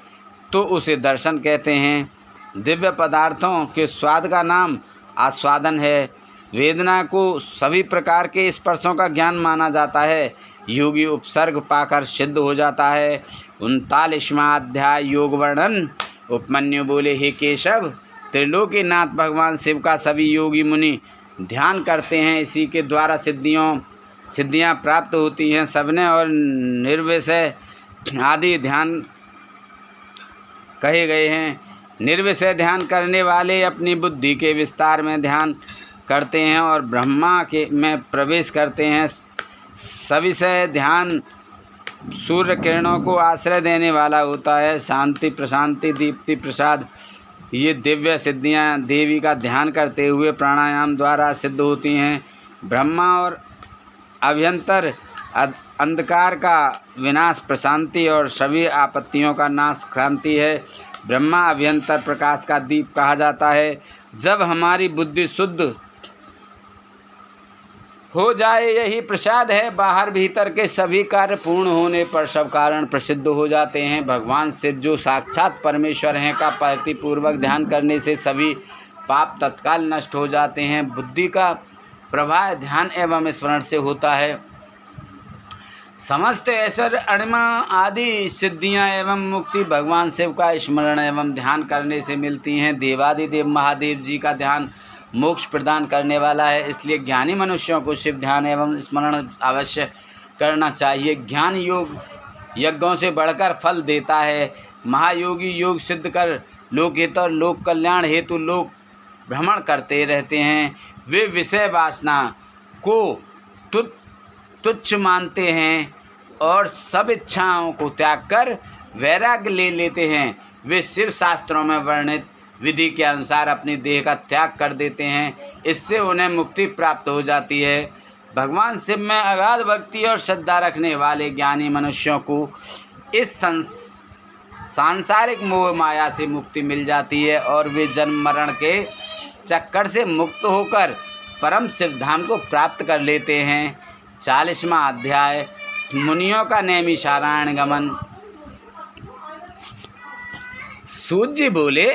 तो उसे दर्शन कहते हैं। दिव्य पदार्थों के स्वाद का नाम आस्वादन है। वेदना को सभी प्रकार के स्पर्शों का ज्ञान माना जाता है। योगी उपसर्ग पाकर सिद्ध हो जाता है। 39वां अध्याय योग वर्णन। उपमन्यु बोले, हे केशव, त्रिलोकीनाथ भगवान शिव का सभी योगी मुनि ध्यान करते हैं। इसी के द्वारा सिद्धियां प्राप्त होती हैं। सबने और निर्विषय आदि ध्यान कहे गए हैं। निर्विषय ध्यान करने वाले अपनी बुद्धि के विस्तार में ध्यान करते हैं और ब्रह्मा के में प्रवेश करते हैं। सविषय ध्यान सूर्य किरणों को आश्रय देने वाला होता है। शांति, प्रशांति, दीप्ति, प्रसाद ये दिव्य सिद्धियां देवी का ध्यान करते हुए प्राणायाम द्वारा सिद्ध होती हैं। ब्रह्मा और अभ्यंतर अंधकार का विनाश प्रशांति और सभी आपत्तियों का नाश शांति है। ब्रह्मा अभ्यंतर प्रकाश का दीप कहा जाता है। जब हमारी बुद्धि शुद्ध हो जाए यही प्रसाद है। बाहर भीतर के सभी कार्य पूर्ण होने पर सब कारण प्रसिद्ध हो जाते हैं। भगवान शिव जो साक्षात परमेश्वर हैं का भक्तिपूर्वक ध्यान करने से सभी पाप तत्काल नष्ट हो जाते हैं। बुद्धि का प्रवाह ध्यान एवं स्मरण से होता है। समस्त ऐश्वर्य, अणिमा आदि सिद्धियां एवं मुक्ति भगवान शिव का स्मरण एवं ध्यान करने से मिलती हैं। देवादिदेव महादेव जी का ध्यान मोक्ष प्रदान करने वाला है, इसलिए ज्ञानी मनुष्यों को शिव ध्यान एवं स्मरण अवश्य करना चाहिए। ज्ञान योग यज्ञों से बढ़कर फल देता है। महायोगी योग सिद्ध कर लोकहित और लोक कल्याण हेतु लोक भ्रमण करते रहते हैं। वे विषय वासना को तुच्छ मानते हैं और सब इच्छाओं को त्याग कर वैराग्य ले लेते हैं। वे शिव शास्त्रों में वर्णित विधि के अनुसार अपनी देह का त्याग कर देते हैं। इससे उन्हें मुक्ति प्राप्त हो जाती है। भगवान शिव में अगाध भक्ति और श्रद्धा रखने वाले ज्ञानी मनुष्यों को इस सांसारिक मोह माया से मुक्ति मिल जाती है और वे जन्म मरण के चक्कर से मुक्त होकर परम शिव धाम को प्राप्त कर लेते हैं। 40वां अध्याय मुनियों का नैमिषारण्य गमन। सूत जी बोले,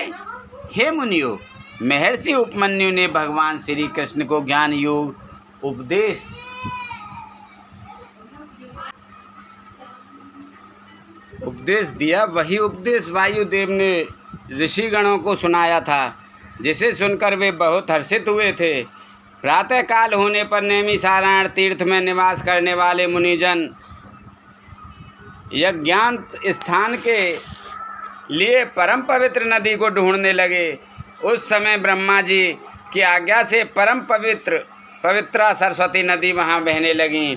हे मुनियों, महर्षि उपमन्यु ने भगवान श्री कृष्ण को ज्ञान योग उपदेश दिया। वही उपदेश वायुदेव ने ऋषिगणों को सुनाया था, जिसे सुनकर वे बहुत हर्षित हुए थे। प्रातःकाल होने पर नैमिषारण्य तीर्थ में निवास करने वाले मुनिजन यज्ञांत स्थान के लिए परम पवित्र नदी को ढूंढने लगे। उस समय ब्रह्मा जी की आज्ञा से परम पवित्रा सरस्वती नदी वहाँ बहने लगी।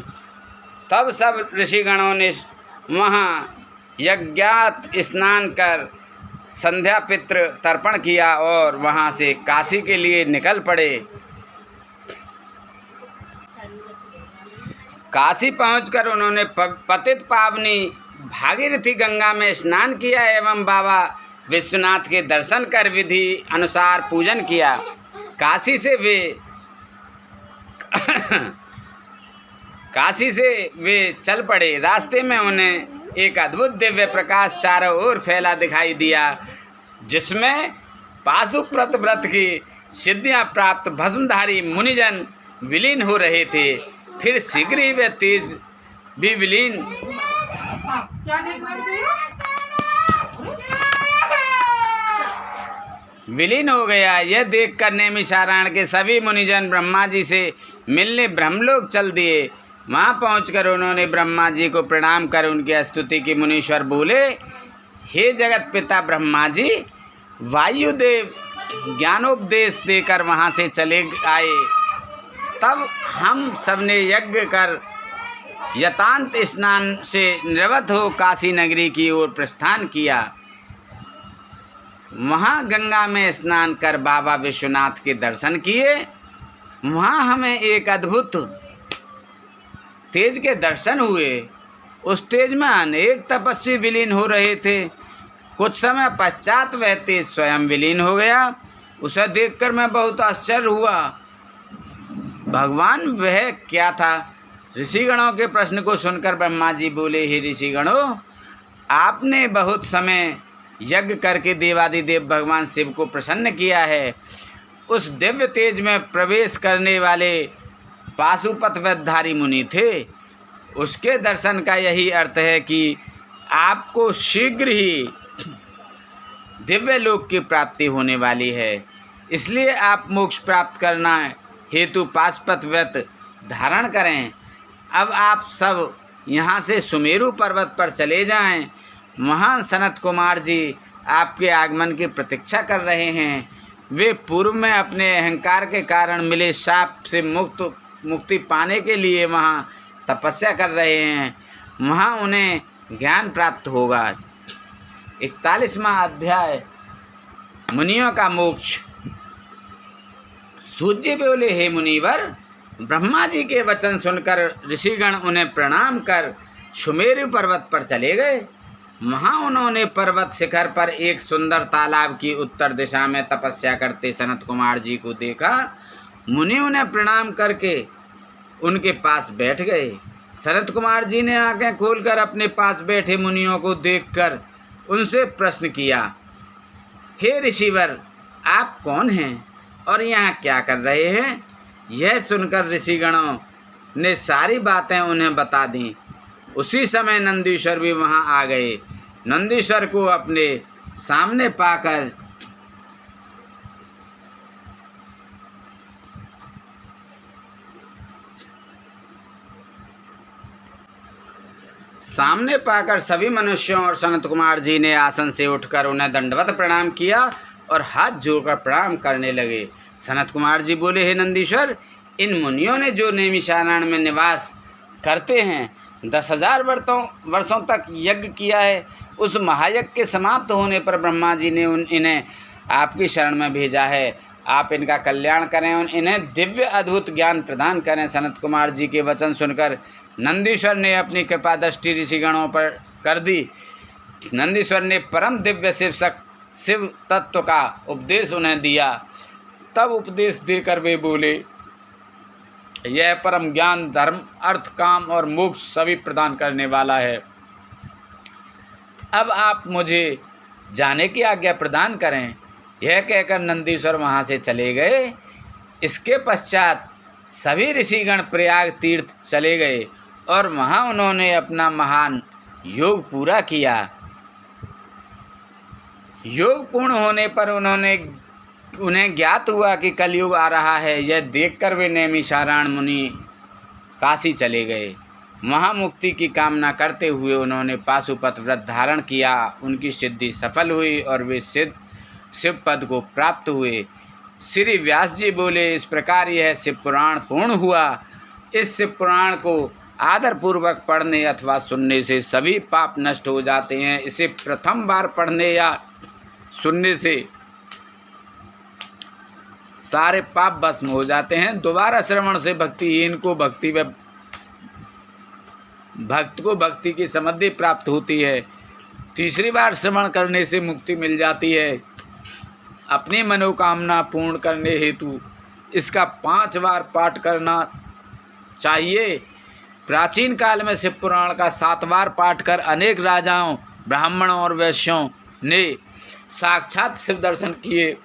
तब सब ऋषिगणों ने वहाँ यज्ञात स्नान कर संध्या पितृ तर्पण किया और वहाँ से काशी के लिए निकल पड़े। काशी पहुंचकर उन्होंने पतित पावनी भागीरथी गंगा में स्नान किया एवं बाबा विश्वनाथ के दर्शन कर विधि अनुसार पूजन किया। काशी से वे चल पड़े। रास्ते में उन्हें एक अद्भुत दिव्य प्रकाश चारों ओर फैला दिखाई दिया, जिसमें पाशुपत व्रत की सिद्धियां प्राप्त भस्मधारी मुनिजन विलीन हो रहे थे। फिर शीघ्र ही वे तेज भी विलीन हो गया। यह देखकर नैमिषारण्य के सभी मुनिजन ब्रह्मा जी से मिलने ब्रह्मलोक चल दिए। वहाँ पहुंचकर उन्होंने ब्रह्मा जी को प्रणाम कर उनकी स्तुति की। मुनीश्वर बोले, हे जगत पिता ब्रह्मा जी, वायुदेव ज्ञानोपदेश देकर वहाँ से चले आए। तब हम सबने यज्ञ कर यतांत स्नान से निवृत्त हो काशी नगरी की ओर प्रस्थान किया। वहाँ गंगा में स्नान कर बाबा विश्वनाथ के दर्शन किए। वहाँ हमें एक अद्भुत तेज के दर्शन हुए। उस तेज में अनेक तपस्वी विलीन हो रहे थे। कुछ समय पश्चात वह तेज स्वयं विलीन हो गया। उसे देखकर मैं बहुत आश्चर्य हुआ। भगवान वह क्या था? ऋषिगणों के प्रश्न को सुनकर ब्रह्मा जी बोले, हे ऋषिगणों, आपने बहुत समय यज्ञ करके देवादिदेव भगवान शिव को प्रसन्न किया है। उस दिव्य तेज में प्रवेश करने वाले पाशुपत वेदधारी मुनि थे। उसके दर्शन का यही अर्थ है कि आपको शीघ्र ही दिव्य लोक की प्राप्ति होने वाली है। इसलिए आप मोक्ष प्राप्त करना हेतु पाशुपत व्रत धारण करें। अब आप सब यहाँ से सुमेरु पर्वत पर चले जाएं। वहाँ सनत कुमार जी आपके आगमन की प्रतीक्षा कर रहे हैं। वे पूर्व में अपने अहंकार के कारण मिले शाप से मुक्ति पाने के लिए वहाँ तपस्या कर रहे हैं। वहाँ उन्हें ज्ञान प्राप्त होगा। 41वां अध्याय, मुनियों का मोक्ष। सूत जी बोले, हे मुनिवर, ब्रह्मा जी के वचन सुनकर ऋषिगण उन्हें प्रणाम कर सुमेरु पर्वत पर चले गए। वहाँ उन्होंने पर्वत शिखर पर एक सुंदर तालाब की उत्तर दिशा में तपस्या करते सनत कुमार जी को देखा। मुनि उन्हें प्रणाम करके उनके पास बैठ गए। सनत कुमार जी ने आंखें खोलकर अपने पास बैठे मुनियों को देखकर उनसे प्रश्न किया, हे ऋषिवर, आप कौन हैं और यहाँ क्या कर रहे हैं? यह सुनकर ऋषिगणों ने सारी बातें उन्हें बता दी। उसी समय नंदीश्वर भी वहाँ आ गए। नंदीश्वर को अपने सामने पाकर सभी मनुष्यों और सनत कुमार जी ने आसन से उठकर उन्हें दंडवत प्रणाम किया और हाथ जोड़कर प्रणाम करने लगे। सनत कुमार जी बोले, हे नंदीश्वर, इन मुनियों ने जो नैमिषारण्य में निवास करते हैं 10,000 वर्षों तक यज्ञ किया है, उस महायज्ञ के समाप्त होने पर ब्रह्मा जी ने इन्हें आपकी शरण में भेजा है। आप इनका कल्याण करें और इन्हें दिव्य अद्भुत ज्ञान प्रदान करें। सनत कुमार जी के वचन सुनकर नंदीश्वर ने अपनी कृपा दृष्टि ऋषिगणों पर कर दी। नंदीश्वर ने परम दिव्य शिव तत्व का उपदेश उन्हें दिया। तब उपदेश देकर वे बोले, यह परम ज्ञान धर्म अर्थ काम और मोक्ष सभी प्रदान करने वाला है। अब आप मुझे जाने की आज्ञा प्रदान करें। यह कहकर नंदीश्वर वहाँ से चले गए। इसके पश्चात सभी ऋषिगण प्रयाग तीर्थ चले गए और वहाँ उन्होंने अपना महान योग पूरा किया। योग पूर्ण होने पर उन्हें ज्ञात हुआ कि कलयुग आ रहा है। यह देखकर वे नैमिषारण्य मुनि काशी चले गए। वहाँ मुक्ति की कामना करते हुए उन्होंने पाशुपत व्रत धारण किया। उनकी सिद्धि सफल हुई और वे शिव पद को प्राप्त हुए। श्री व्यास जी बोले, इस प्रकार यह शिव पुराण पूर्ण हुआ। इस शिव पुराण को आदरपूर्वक पढ़ने अथवा सुनने से सभी पाप नष्ट हो जाते हैं। इसे प्रथम बार पढ़ने या सुनने से सारे पाप भस्म हो जाते हैं। दोबारा श्रवण से भक्तिहीन को भक्त को भक्ति की समृद्धि प्राप्त होती है। तीसरी बार श्रवण करने से मुक्ति मिल जाती है। अपनी मनोकामना पूर्ण करने हेतु इसका 5 बार पाठ करना चाहिए। प्राचीन काल में शिव पुराण का 7 बार पाठ कर अनेक राजाओं, ब्राह्मणों और वैश्यों ने साक्षात शिव दर्शन किए।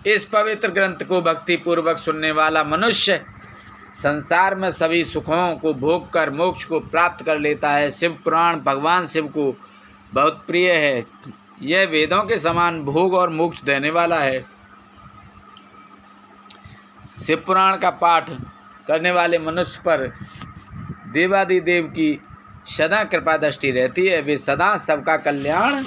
इस पवित्र ग्रंथ को भक्ति पूर्वक सुनने वाला मनुष्य संसार में सभी सुखों को भोग कर मोक्ष को प्राप्त कर लेता है। शिव पुराण भगवान शिव को बहुत प्रिय है। यह वेदों के समान भोग और मोक्ष देने वाला है। शिव पुराण का पाठ करने वाले मनुष्य पर देवादिदेव की सदा कृपा दृष्टि रहती है। वे सदा सबका कल्याण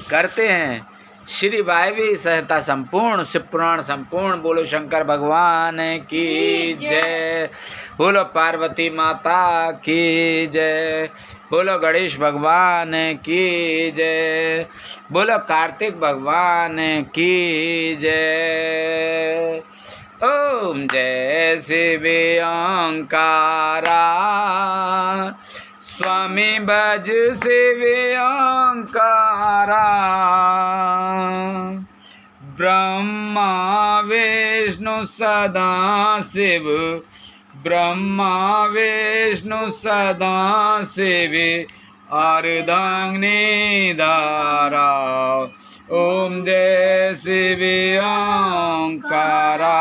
करते हैं। श्री वायवी संहिता संपूर्ण, शिव पुराण संपूर्ण। बोलो शंकर भगवान की जय। बोलो पार्वती माता की जय। बोलो गणेश भगवान की जय। बोलो कार्तिक भगवान की जय। ओम जय शिव ओंकारा, स्वामी भज शिव ओंकारा। ब्रह्मा विष्णु सदा शिव, ब्रह्मा विष्णु सदा शिव, अर्धांगिनी धारा। ओम जय शिव ओंकारा।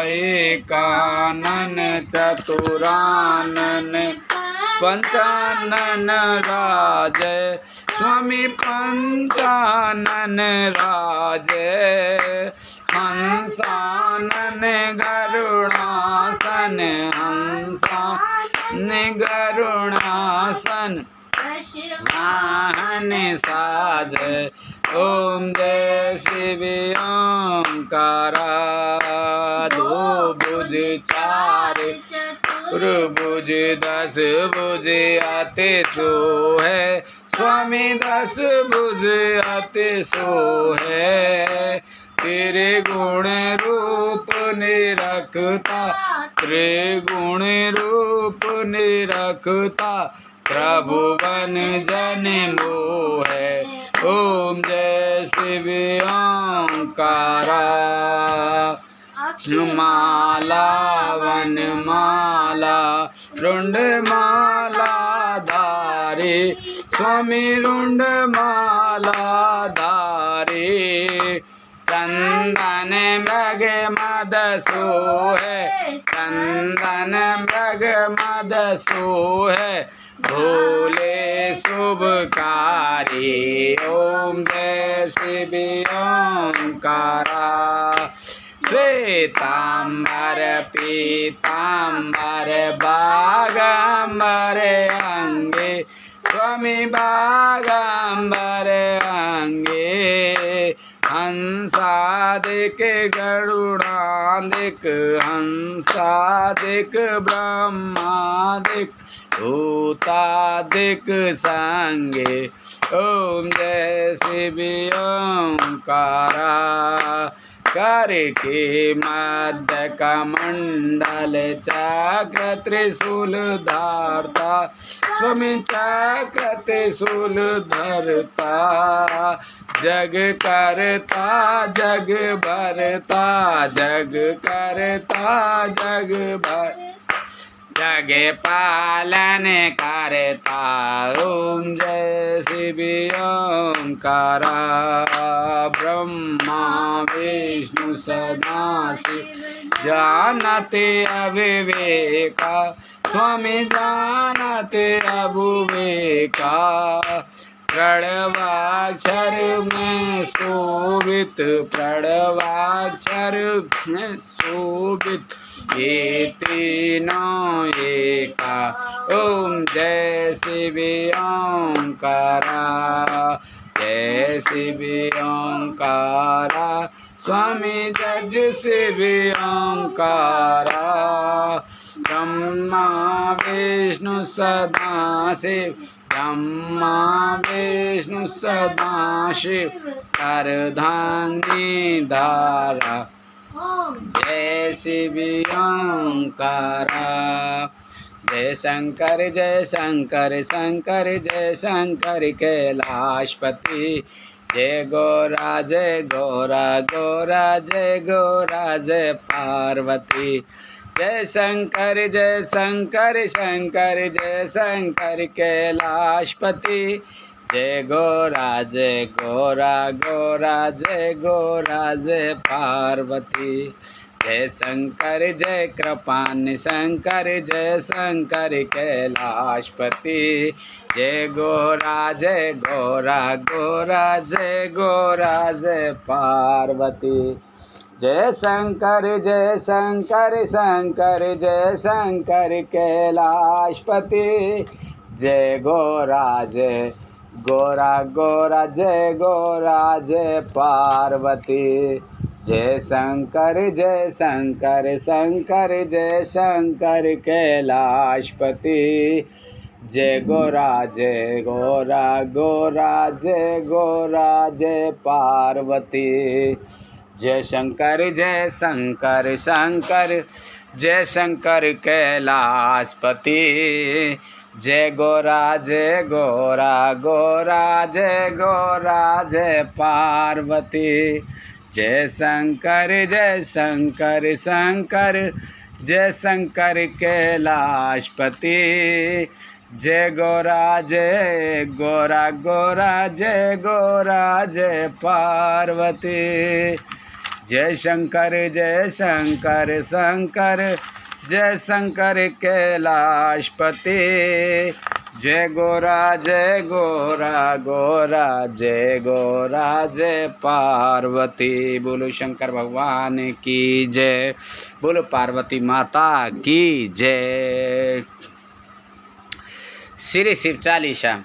एकानन चतुरानन पंचानन राजय, स्वामी पंचानन राजय। हंसानन गरुड़ासन, हंसानन गरुड़ासन, वाहन साज। ओम जय शिव ओंकारा। 2 भुज 4 भुज 10 भुज आते सो है, स्वामी 10 भुज आते सो है। तेरे गुण रूप निरखता, तेरे गुण रूप निरखता, प्रभु बन जन मोहे। ओम जय शिव ओंकारा। माला वनमाला रुंड माला धारे, स्वामी रुंड माला धारे। चंदन मृग मद सोहे, चंदन मृग मद सोहे, भोले शुभकारी। ओम जय शिव ओंकारा। श्वेतांबर पीतांबर बागंबर अंगे, स्वामी बागंबर अंगे। हंसादिक गरुड़ादिक, हंसादिक ब्रह्मादिक, भूतादिक संगे। ओम जय शिव ओंकारा। करके मध्य कमंडल चक्र त्रिशूल धारता स्वामी चक्र त्रिशूल धरता जग करता जग भरता जग करता जग भर जग पालन करता ओम जय शिव ओंकारा ब्रह्मा विष्णु सदाशिव जानते अविवेका स्वामी जानते अविवेका प्रणवाक्षर में शोभित प्रणवाक्षर में शोभित ये तीनों एका ओम जय शिव ओंकारा जय शिव ओंकारा स्वामी जज शिव ओंकारा ब्रह्मा विष्णु सदाशिव ब्रह्मा विष्णु सदाशिव अर्धांगिनी धारा जय शिव ओंकारा जय शंकर शंकर जय शंकर कैलाशपति जय गौरा गौरा जय गौरा जय पार्वती जय शंकर शंकर जय शंकर कैलाशपति जय गौरा गौरा जय पार्वती जय शंकर जय कृपान शंकर जय शंकर कैलाशपति जय गौरा गौरा जय पार्वती जय शंकर शंकर जय शंकर कैलाशपति जय गौरा गौरा जय पार्वती जय शंकर शंकर जय शंकर कैलाशपति जय गौरा गौरा जय पार्वती जय शंकर शंकर जय शंकर कैलाशपति जय गौरा गौरा जय पार्वती जय शंकर शंकर जय शंकर कैलाशपति जय गौरा गौरा जय पार्वती जय शंकर शंकर जय शंकर कैलाशपति जय गौरा गौरा जय पार्वती। बोलो शंकर भगवान की जय, बोलो पार्वती माता की जय। श्री शिव चालीसा।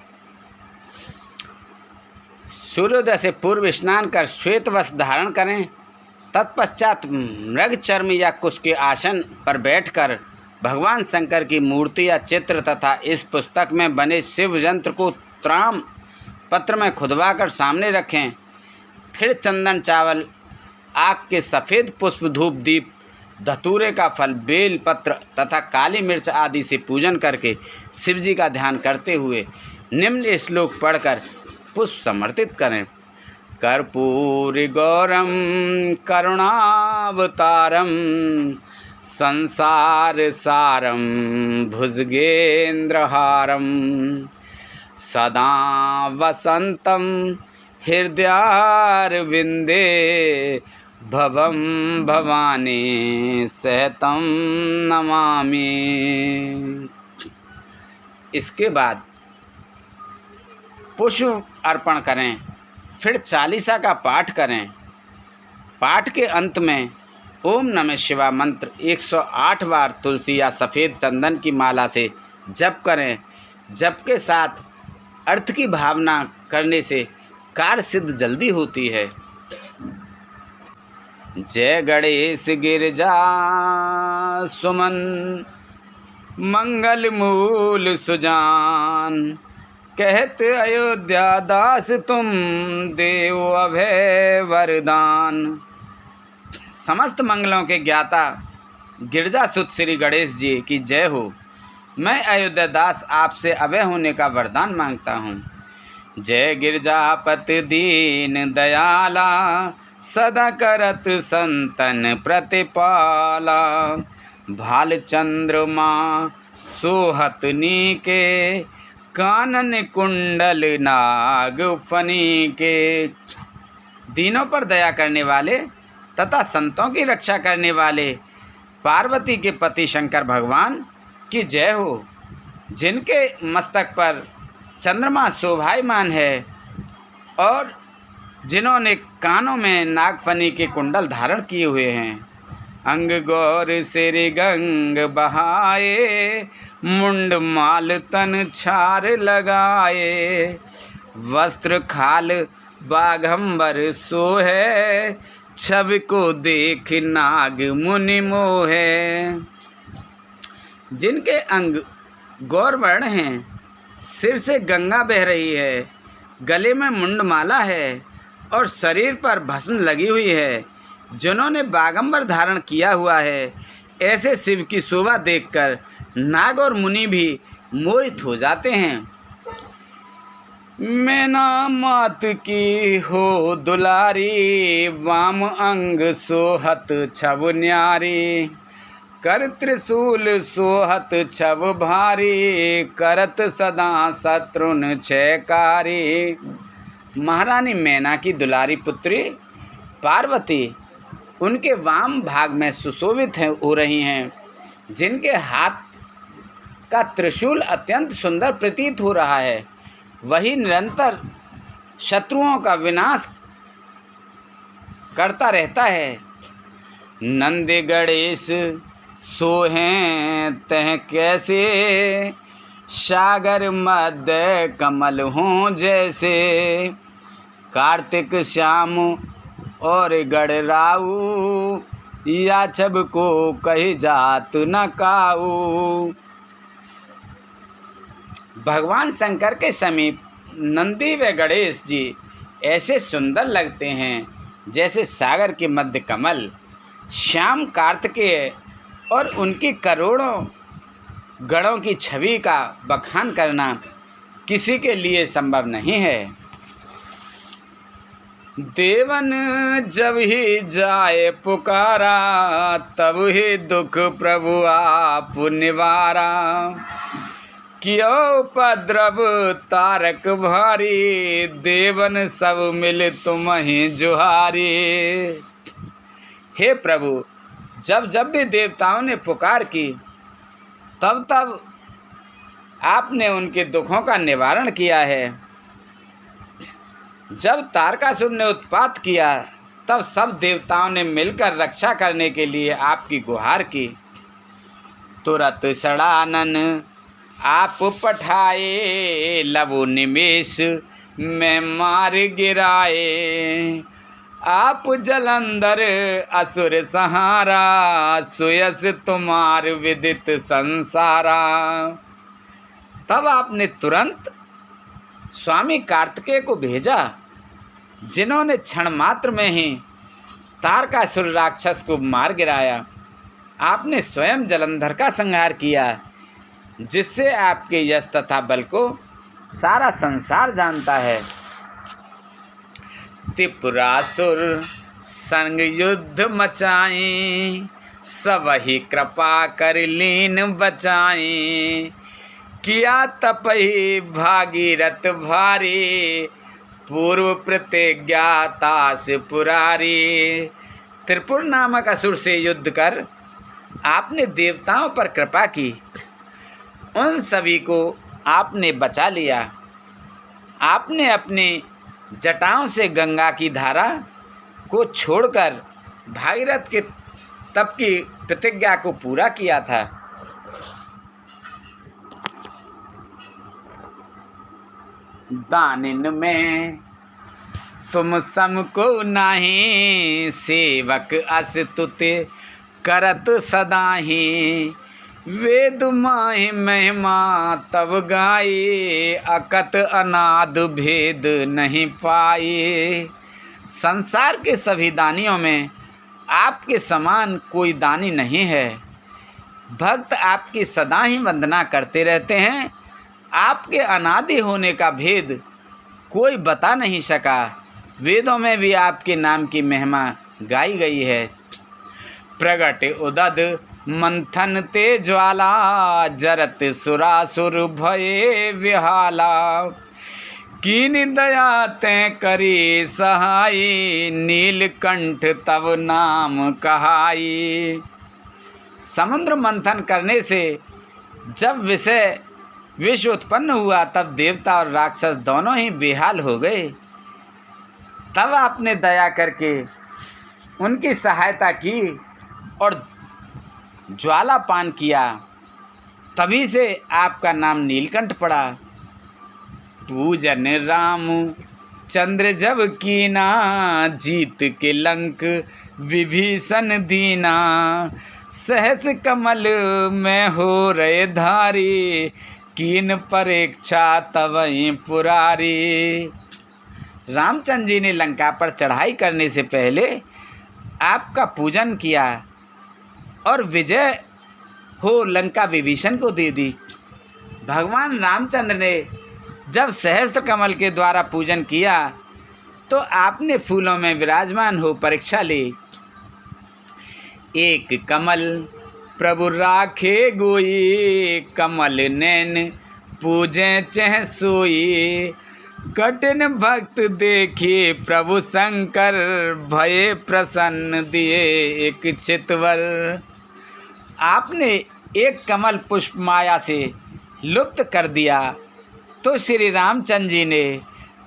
सूर्योदय से पूर्व स्नान कर श्वेत वस्त्र धारण करें। तत्पश्चात मृग चर्म या कुश के आसन पर बैठकर भगवान शंकर की मूर्ति या चित्र तथा इस पुस्तक में बने शिव यंत्र को त्राम पत्र में खुदवाकर सामने रखें। फिर चंदन चावल, आग के सफ़ेद पुष्प, धूप दीप, धतूरे का फल, बेल पत्र तथा काली मिर्च आदि से पूजन करके शिव जी का ध्यान करते हुए निम्न श्लोक पढ़कर पुष्प समर्पित करें। कर्पूरी गौरम करुणावतारम संसार सारम भुजगेन्द्रहारम सदा वसंतम हृदयारविंदे भवम भवानी सहतम नमामि। इसके बाद पुष्प अर्पण करें। फिर चालीसा का पाठ करें। पाठ के अंत में ओम नमः शिवाय मंत्र 108 बार तुलसी या सफ़ेद चंदन की माला से जप करें। जप के साथ अर्थ की भावना करने से कार्य सिद्ध जल्दी होती है। जय गणेश गिरजा सुमन मंगल मूल सुजान, कहत अयोध्या दास तुम देव अभय वरदान। समस्त मंगलों के ज्ञाता गिरजा सुत श्री गणेश जी की जय हो। मैं अयोध्या दास आपसे अभय होने का वरदान मांगता हूँ। जय गिरजापति दीन दयाला, सदा करत संतन प्रतिपाला। भाल चंद्रमा सोहत नीके, कानन कुंडल नाग फनी के। दीनों पर दया करने वाले तथा संतों की रक्षा करने वाले पार्वती के पति शंकर भगवान की जय हो। जिनके मस्तक पर चंद्रमा शोभायमान है और जिन्होंने कानों में नागफनी के कुंडल धारण किए हुए हैं। अंग गौर सिर गंग बहाए, मुंड माल तन छार लगाए। वस्त्र खाल बाघंबर सोहे, छवि को देख नाग मुनि मोहे। जिनके अंग गौरवर्ण हैं, सिर से गंगा बह रही है, गले में मुंडमाला है और शरीर पर भस्म लगी हुई है, जिन्होंने बागंबर धारण किया हुआ है, ऐसे शिव की शोभा देखकर नाग और मुनि भी मोहित हो जाते हैं। मैना मात की हो दुलारी, वाम अंग सोहत छब न्यारी। कर त्रिशूल सोहत छब भारी, करत सदा शत्रुन छयकारी। महारानी मैना की दुलारी पुत्री पार्वती उनके वाम भाग में सुशोभित हो रही हैं, जिनके हाथ का त्रिशूल अत्यंत सुंदर प्रतीत हो रहा है। वही निरंतर शत्रुओं का विनाश करता रहता है। नंद गणेश सोहें तह कैसे, सागर मध्य कमल हों जैसे। कार्तिक श्याम और गणराऊ, या छब को कही जात न काऊ। भगवान शंकर के समीप नंदी व गणेश जी ऐसे सुंदर लगते हैं जैसे सागर के मध्य कमल। श्याम कार्तिकेय और उनकी करोड़ों गणों की छवि का बखान करना किसी के लिए संभव नहीं है। देवन जब ही जाए पुकारा, तब ही दुख प्रभु आप निवारा। कियो उपद्रव तारक भारी, देवन सब मिल तुम ही जुहारी। हे प्रभु, जब जब भी देवताओं ने पुकार की, तब तब आपने उनके दुखों का निवारण किया है। जब तारकासुर ने उत्पात किया, तब सब देवताओं ने मिलकर रक्षा करने के लिए आपकी गुहार की। तुरत सड़ानन आप पठाए, लबो निमेष में मार गिराए। आप जलंधर असुर सहारा, सुयस तुम्हार विदित संसारा। तब आपने तुरंत स्वामी कार्तिकेय को भेजा, जिन्होंने क्षण मात्र में ही तारकासुर राक्षस को मार गिराया। आपने स्वयं जलंधर का संहार किया, जिससे आपके यश तथा बल को सारा संसार जानता है। त्रिपुरासुर संग युद्ध मचाई, सबहि कृपा कर लीन बचाई। किया तपहि भागीरथ भारी, पूर्व प्रतिज्ञा तास पुरारी। त्रिपुर नामक असुर से युद्ध कर आपने देवताओं पर कृपा की, उन सभी को आपने बचा लिया। आपने अपनी जटाओं से गंगा की धारा को छोड़कर भागीरथ के तप की प्रतिज्ञा को पूरा किया था। दानिन में तुम समको नाही, सेवक अस्तुति करत सदाही। वेद माहि महिमा तब गाई, अकत अनाद भेद नहीं पाई। संसार के सभी दानियों में आपके समान कोई दानी नहीं है। भक्त आपकी सदा ही वंदना करते रहते हैं। आपके अनादि होने का भेद कोई बता नहीं सका। वेदों में भी आपके नाम की महिमा गाई गई है। प्रगट उदद मंथन ते ज्वाला, जरत सुरासुर भये विहाला। कीन दया तैं करी सहाई, नीलकंठ तब नाम कहाई। समुद्र मंथन करने से जब विष उत्पन्न हुआ, तब देवता और राक्षस दोनों ही बेहाल हो गए। तब आपने दया करके उनकी सहायता की और ज्वाला पान किया, तभी से आपका नाम नीलकंठ पड़ा। पूजन राम चंद्र जब कीना, जीत के लंक विभीषण दीना। सहस कमल में हो रहे धारी, कीन परीक्षा तवहीं पुरारी। रामचंद्र जी ने लंका पर चढ़ाई करने से पहले आपका पूजन किया और विजय हो लंका विभीषण को दे दी। भगवान रामचंद्र ने जब सहस्त्र कमल के द्वारा पूजन किया, तो आपने फूलों में विराजमान हो परीक्षा ली। एक कमल प्रभु राखे गोई, कमल नैन पूजे चह सोई। कठिन भक्त देखे प्रभु शंकर, भये प्रसन्न दिए एक चितवर। आपने एक कमल पुष्प माया से लुप्त कर दिया, तो श्री रामचंद्र जी ने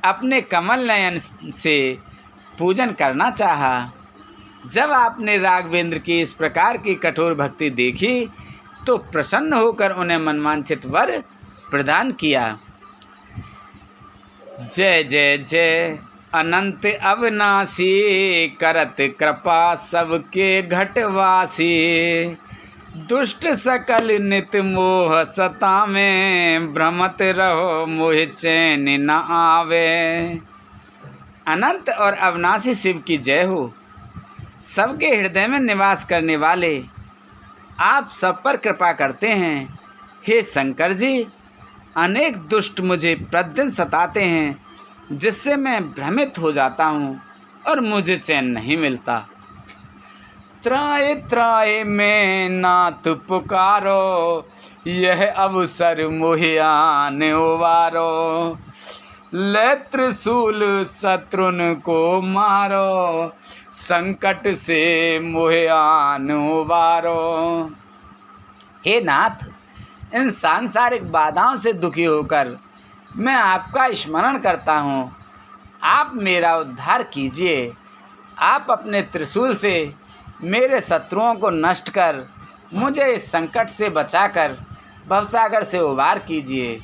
अपने कमल नयन से पूजन करना चाहा। जब आपने राघवेंद्र की इस प्रकार की कठोर भक्ति देखी, तो प्रसन्न होकर उन्हें मनवांछित वर प्रदान किया। जय जय जय अनंत अविनाशी, करत कृपा सबके घटवासी। दुष्ट सकल नित मोह सता में, भ्रमत रहो मोह चैन न आवे। अनंत और अविनाशी शिव की जय हो। सबके हृदय में निवास करने वाले आप सब पर कृपा करते हैं। हे शंकर जी, अनेक दुष्ट मुझे प्रतिदिन सताते हैं, जिससे मैं भ्रमित हो जाता हूँ और मुझे चैन नहीं मिलता। त्राय त्राय में नाथ पुकारो, यह अवसर मोहि आन उबारो। ले त्रिशूल शत्रुन को मारो, संकट से मोहि आन उबारो। हे नाथ, इन सांसारिक बाधाओं से दुखी होकर मैं आपका स्मरण करता हूँ। आप मेरा उद्धार कीजिए। आप अपने त्रिशूल से मेरे शत्रुओं को नष्ट कर मुझे इस संकट से बचाकर भवसागर से उबार कीजिए।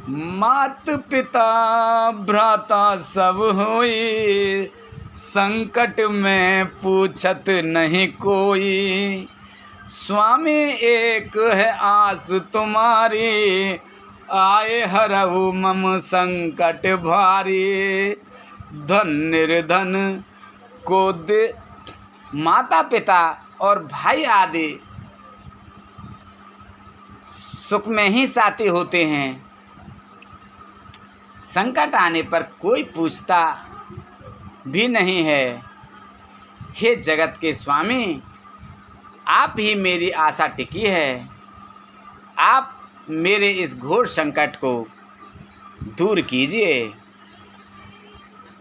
मात पिता भ्राता सब होई, संकट में पूछत नहीं कोई। स्वामी एक है आस तुम्हारी, आए हरहु मम संकट भारी। धन निर्धन को दे। माता पिता और भाई आदि सुख में ही साथी होते हैं। संकट आने पर कोई पूछता भी नहीं है। हे जगत के स्वामी, आप ही मेरी आशा टिकी है। आप मेरे इस घोर संकट को दूर कीजिए।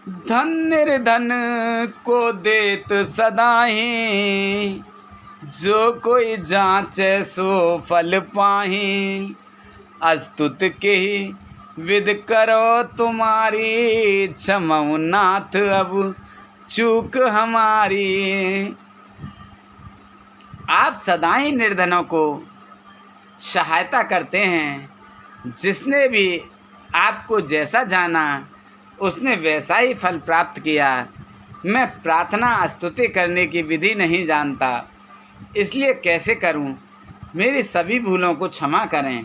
धन निर्धन को देत सदाही, जो कोई जांचे सो फल पाही। अस्तुत के ही विद करो तुम्हारी, क्षमऊ नाथ अब चूक हमारी। आप सदा ही निर्धनों को सहायता करते हैं। जिसने भी आपको जैसा जाना, उसने वैसा ही फल प्राप्त किया। मैं प्रार्थना स्तुति करने की विधि नहीं जानता, इसलिए कैसे करूं? मेरी सभी भूलों को क्षमा करें।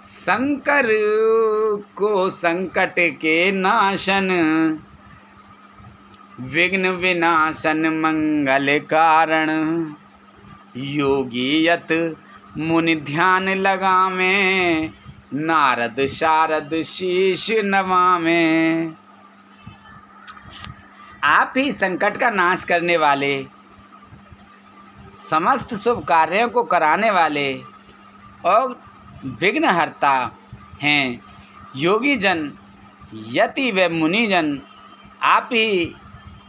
शंकर को संकट के नाशन, विघ्न विनाशन मंगल कारण। योगी यत मुनि ध्यान लगावे, नारद शारद शीश नवावे। आप ही संकट का नाश करने वाले, समस्त शुभ कार्यों को कराने वाले और विघ्नहर्ता हैं। योगी जन, यति व मुनिजन आप ही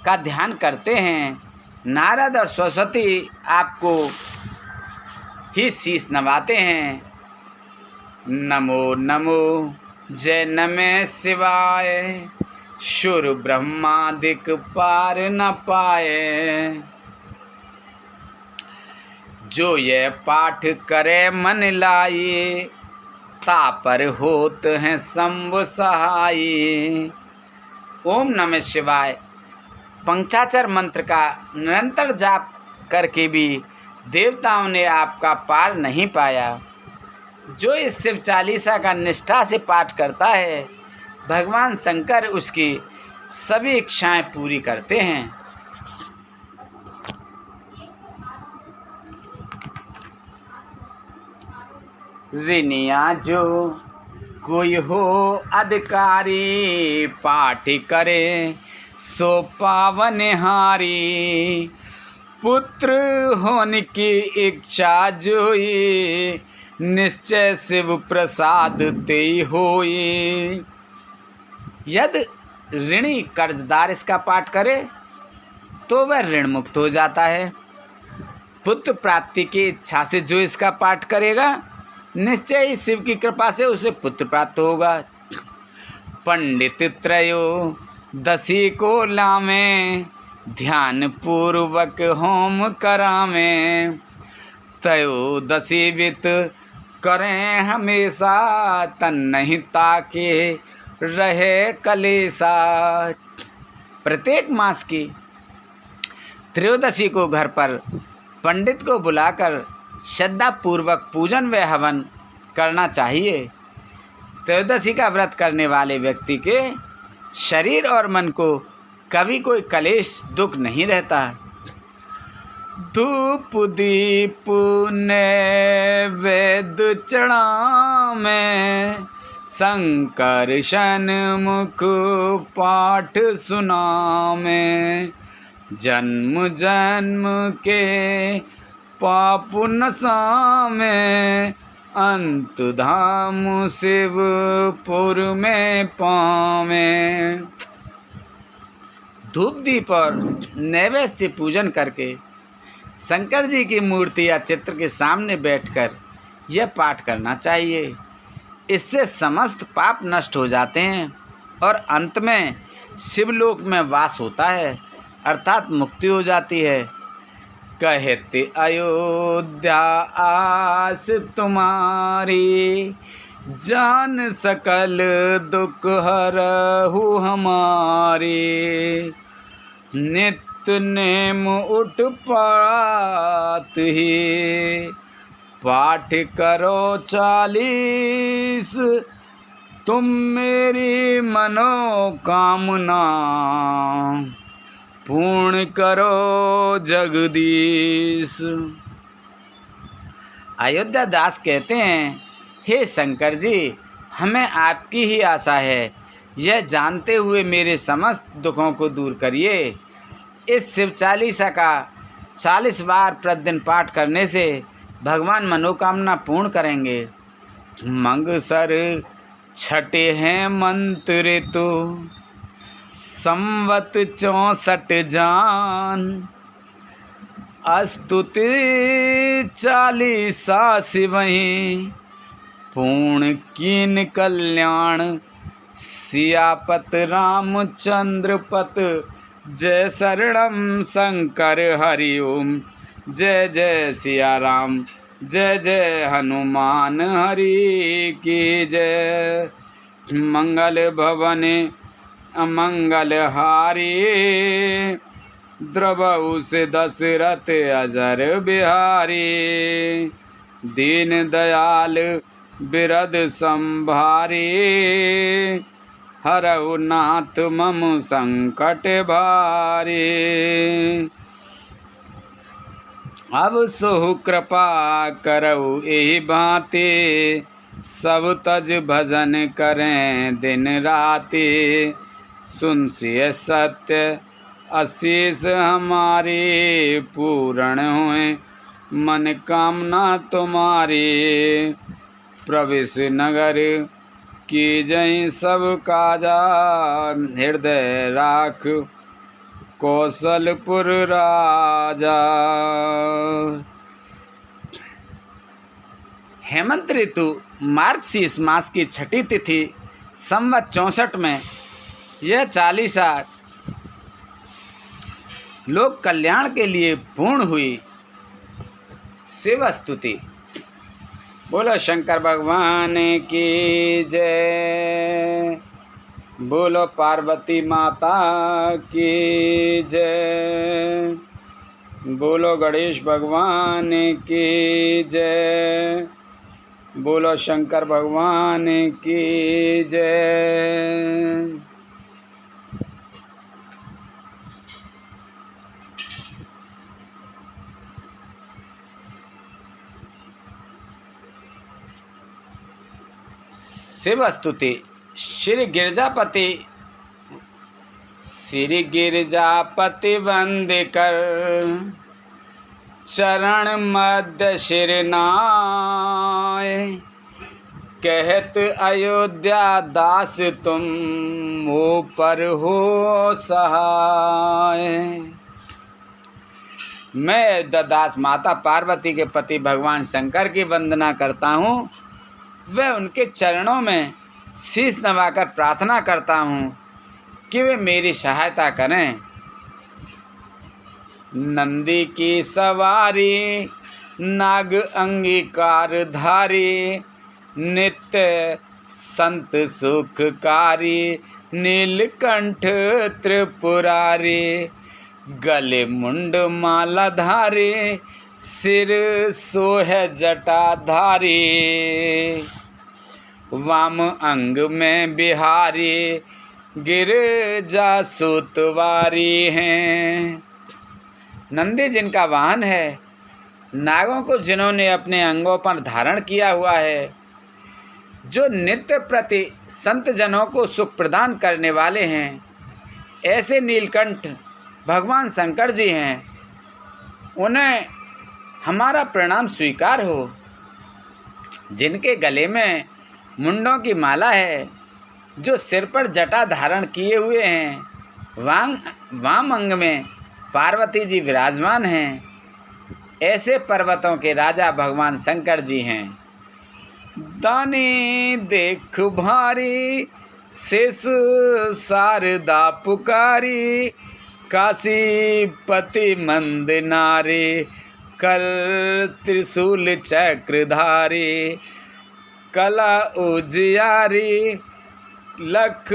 का ध्यान करते हैं। नारद और सरस्वती आपको ही शीश नवाते हैं। नमो नमो जय नमः शिवाय, शुर ब्रह्मादिक पार न पाए। जो ये पाठ करे मन लाए, तापर होत हैं शंभु सहाय। ओम नमः शिवाय पंचाक्षर मंत्र का निरंतर जाप करके भी देवताओं ने आपका पार नहीं पाया। जो इस शिव चालीसा का निष्ठा से पाठ करता है, भगवान शंकर उसकी सभी इच्छाएं पूरी करते हैं। ऋनिया जो कोई हो अधिकारी, पाठ करे सो पावनहारी। पुत्र होने की इच्छा जोई, निश्चय शिव प्रसाद ते होई। यदि ऋणी कर्जदार इसका पाठ करे तो वह ऋण मुक्त हो जाता है। पुत्र प्राप्ति की इच्छा से जो इसका पाठ करेगा, निश्चय ही शिव की कृपा से उसे पुत्र प्राप्त होगा। पंडित त्रयो दसी को लावे, ध्यान पूर्वक होम करावें। त्रयोदशी वित करें हमेशा, तन नहीं ताके रहे कलेसा। प्रत्येक मास की त्रयोदशी को घर पर पंडित को बुलाकर श्रद्धा पूर्वक पूजन व हवन करना चाहिए। त्रयोदशी का व्रत करने वाले व्यक्ति के शरीर और मन को कभी कोई कलेश दुख नहीं रहता। धूप दीप नैवेद्य चढ़ावें, शंकर सन्मुख पाठ सुनावें। जन्म जन्म के पाप नसावें, अंत धाम शिवपुर में पावें। धूप दीप और नैवेद्य से पूजन करके शंकर जी की मूर्ति या चित्र के सामने बैठकर यह पाठ करना चाहिए। इससे समस्त पाप नष्ट हो जाते हैं और अंत में शिवलोक में वास होता है, अर्थात मुक्ति हो जाती है। कहते अयोध्या आस तुम्हारी, जान सकल दुख हरहु हमारी। नित्य नेम उठ पात ही, पाठ करो 40, तुम मेरी मनोकामना पूर्ण करो जगदीश। अयोध्या दास कहते हैं, हे शंकर जी, हमें आपकी ही आशा है। यह जानते हुए मेरे समस्त दुखों को दूर करिए। इस शिव चालीसा का 40 बार प्रतिदिन पाठ करने से भगवान मनोकामना पूर्ण करेंगे। मंगसर छठे हैं मंत्र तो, संवत 64 जान। स्तुति 40 शिवहीं, पूर्ण कीन कल्याण। सियापत रामचंद्र पत, जय शरणम शंकर हरि ओम। जय जय सिया राम, जय जय हनुमान हरि की जय। मंगल भवन अमंगल हारी, द्रवहु से दशरथ अजर बिहारी। दीन दयाल बिरद संभारी, हरऊ नाथ मम संकट भारी। अब सोहु कृपा करऊ एहि भांति, सब तज भजन करें दिन राति। सुनसिय सत्य आशीष हमारी, पूर्ण हुए मन कामना तुम्हारी। प्रवेश नगर की जय सब काजा, हृदय राख कौशलपुर राजा। हेमंत ऋतु मार्गशीर्ष मास की छठी तिथि संवत 64 में यह चालीसा लोक कल्याण के लिए पूर्ण हुई। शिव स्तुति। बोलो शंकर भगवान की जय, बोलो पार्वती माता की जय, बोलो गणेश भगवान की जय, बोलो शंकर भगवान की जय। शिव स्तुति। श्री गिरजापति वंद कर, चरण मध्य शिर नाय। कहत अयोध्या दास तुम हो पर हो सहाय। मैं अयोध्या दास माता पार्वती के पति भगवान शंकर की वंदना करता हूँ। वह उनके चरणों में शीश नवाकर प्रार्थना करता हूँ कि वे मेरी सहायता करें। नंदी की सवारी नाग अंगीकार धारी, नित्य संत सुखकारी नीलकंठ त्रिपुरारी। गले मुंड माला धारी, सिर सोहे जटाधारी। वाम अंग में बिहारी, गिरजा सुतवारी हैं। नंदी जिनका वाहन है, नागों को जिन्होंने अपने अंगों पर धारण किया हुआ है, जो नित्य प्रति संत जनों को सुख प्रदान करने वाले हैं, ऐसे नीलकंठ भगवान शंकर जी हैं। उन्हें हमारा प्रणाम स्वीकार हो। जिनके गले में मुंडों की माला है, जो सिर पर जटा धारण किए हुए हैं, वाम अंग में पार्वती जी विराजमान हैं, ऐसे पर्वतों के राजा भगवान शंकर जी हैं। दानी देख भारी, शेष शारदा पुकारी। काशीपति मंद नारी, कर त्रिशूल चक्रधारी। कला उजियारी, लख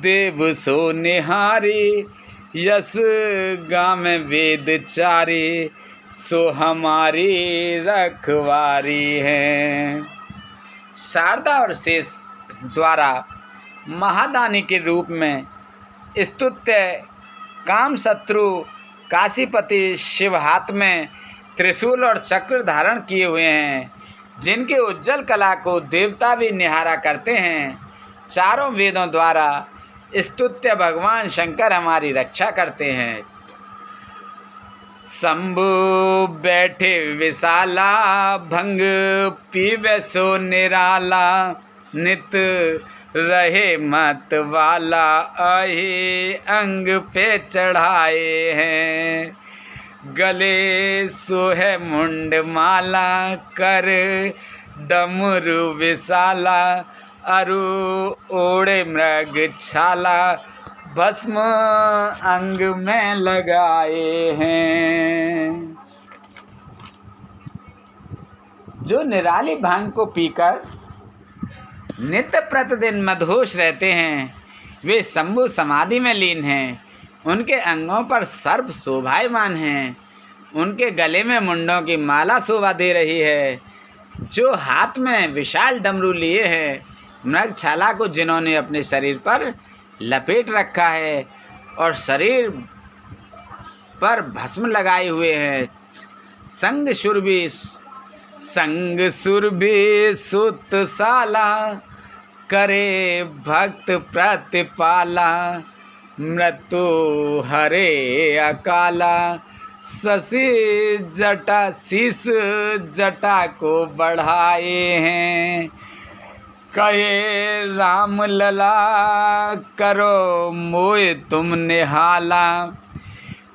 देव सो निहारी। यस गाम वेद चारी, सो हमारी रखवारी है। शारदा और शेष द्वारा महादानी के रूप में स्तुत्य काम शत्रु काशीपति शिव हाथ में त्रिशूल और चक्र धारण किए हुए हैं, जिनके उज्जवल कला को देवता भी निहारा करते हैं। चारों वेदों द्वारा स्तुत्य भगवान शंकर हमारी रक्षा करते हैं। शंभु बैठे विशाला, भंग पीवे सो निराला। नित रहे मत वाला, अहि अंग पे चढ़ाए हैं। गले सोहे मुंड माला, कर डमरू विशाला। अरु ओढ़े मृग छाला, भस्म अंग में लगाए हैं। जो निराली भांग को पीकर नित्य प्रतिदिन मदहोश रहते हैं, वे शंभु समाधि में लीन हैं। उनके अंगों पर सर्प शोभायमान हैं। उनके गले में मुंडों की माला शोभा दे रही है। जो हाथ में विशाल डमरू लिए हैं, मृगछाला को जिन्होंने अपने शरीर पर लपेट रखा है और शरीर पर भस्म लगाए हुए हैं, संग सुरभि सुतशाला, करे भक्त प्रतिपाला, मृत्यु हरे अकाला, शीस जटा को बढ़ाए हैं, कहे राम लला करो मोय तुम निहाला,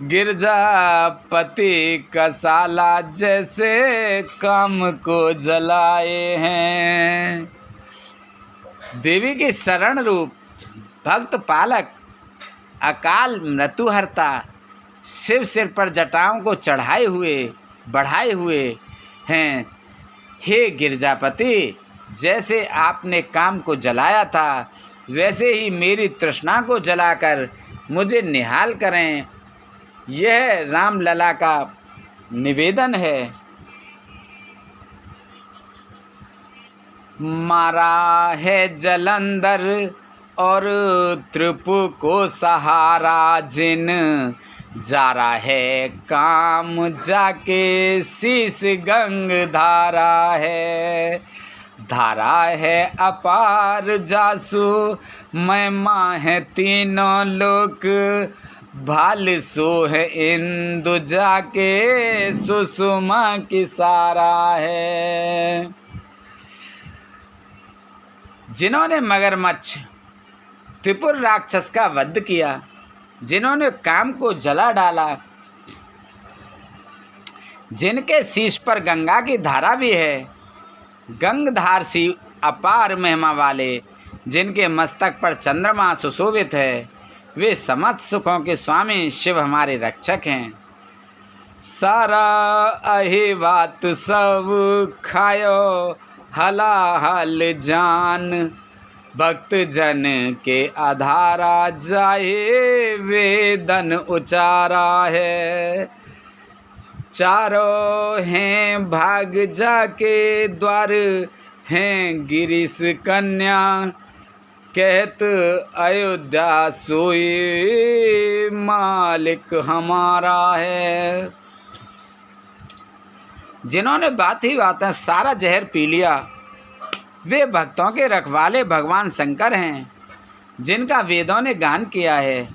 गिरजापति कसाला, जैसे काम को जलाए हैं। देवी के शरण रूप भक्त पालक अकाल मृत्युहर्ता शिव सिर पर जटाओं को बढ़ाए हुए हैं। हे गिरजापति, जैसे आपने काम को जलाया था वैसे ही मेरी तृष्णा को जलाकर मुझे निहाल करें, यह रामलला का निवेदन है। मारा है जलंधर और त्रिपु को सहारा, जिन जारा है काम जाके शीस गंग धारा है अपार जासु, महिमा है तीनों लोक, भाल सो है इंदु जाके सुषुमा की सारा है। जिन्होंने मगरमच्छ त्रिपुर राक्षस का वध किया, जिन्होंने काम को जला डाला, जिनके शीश पर गंगा की धारा भी है, गंगधार सी अपार महिमा वाले, जिनके मस्तक पर चंद्रमा सुशोभित है, वे समस्त सुखों के स्वामी शिव हमारे रक्षक हैं। सारा अहि बात सब खायो हलाहल जान, भक्त जन के आधारा जाए वेदन उचारा है। चारों हैं भाग जाके द्वार हैं गिरीश कन्या, कहत अयोध्या सोई मालिक हमारा है। जिन्होंने बात ही बात में सारा जहर पी लिया, वे भक्तों के रखवाले भगवान शंकर हैं, जिनका वेदों ने गान किया है।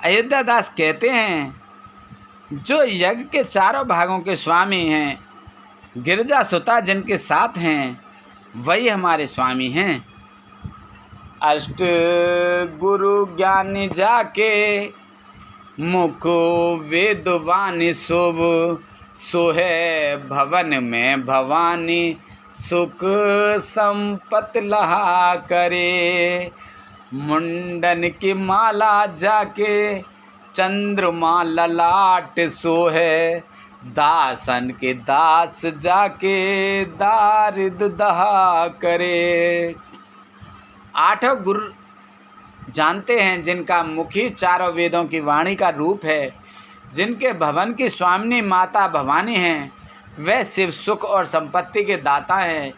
अयोध्या दास कहते हैं, जो यज्ञ के चारों भागों के स्वामी हैं, गिरजा सुता जिनके साथ हैं, वही हमारे स्वामी हैं। अष्ट गुरु ज्ञानी जाके मुख वेदवानी शुभ, सोहे भवन में भवानी सुख संपत लहा करे। मुंडन की माला जाके चंद्रमा ललाट सोहे, दासन के दास जाके दारिद दहा करे। आठों गुरु जानते हैं, जिनका मुखी चारों वेदों की वाणी का रूप है, जिनके भवन की स्वामिनी माता भवानी हैं, वह शिव सुख और संपत्ति के दाता हैं।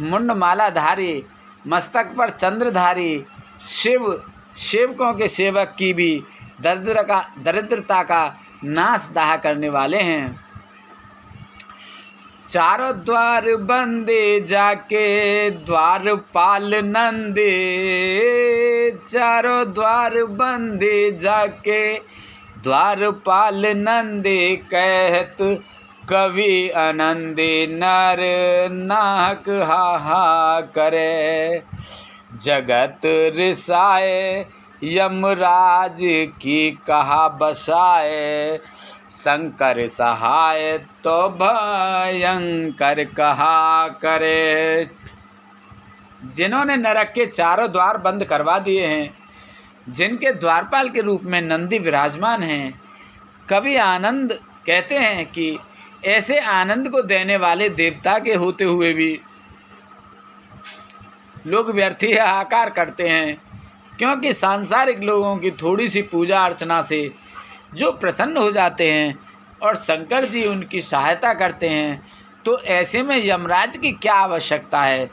मुंड मालाधारी, मस्तक पर चंद्रधारी शिव, सेवकों के सेवक की भी दरिद्रता का नाश दाह करने वाले हैं। चारों द्वार बंदे जाके द्वारपाल नंदे, चारों द्वार बंदे जाके द्वारपाल नंदे, कहत कवि आनंदे नर नाहक हाहा करे। जगत रिसाए यमराज की कहा बसाए, शंकर सहाय तो भयंकर कहा करे। जिन्होंने नरक के चारों द्वार बंद करवा दिए हैं, जिनके द्वारपाल के रूप में नंदी विराजमान हैं, कवि आनंद कहते हैं कि ऐसे आनंद को देने वाले देवता के होते हुए भी लोग व्यर्थी हाहाकार करते हैं, क्योंकि सांसारिक लोगों की थोड़ी सी पूजा अर्चना से जो प्रसन्न हो जाते हैं और शंकर जी उनकी सहायता करते हैं, तो ऐसे में यमराज की क्या आवश्यकता है।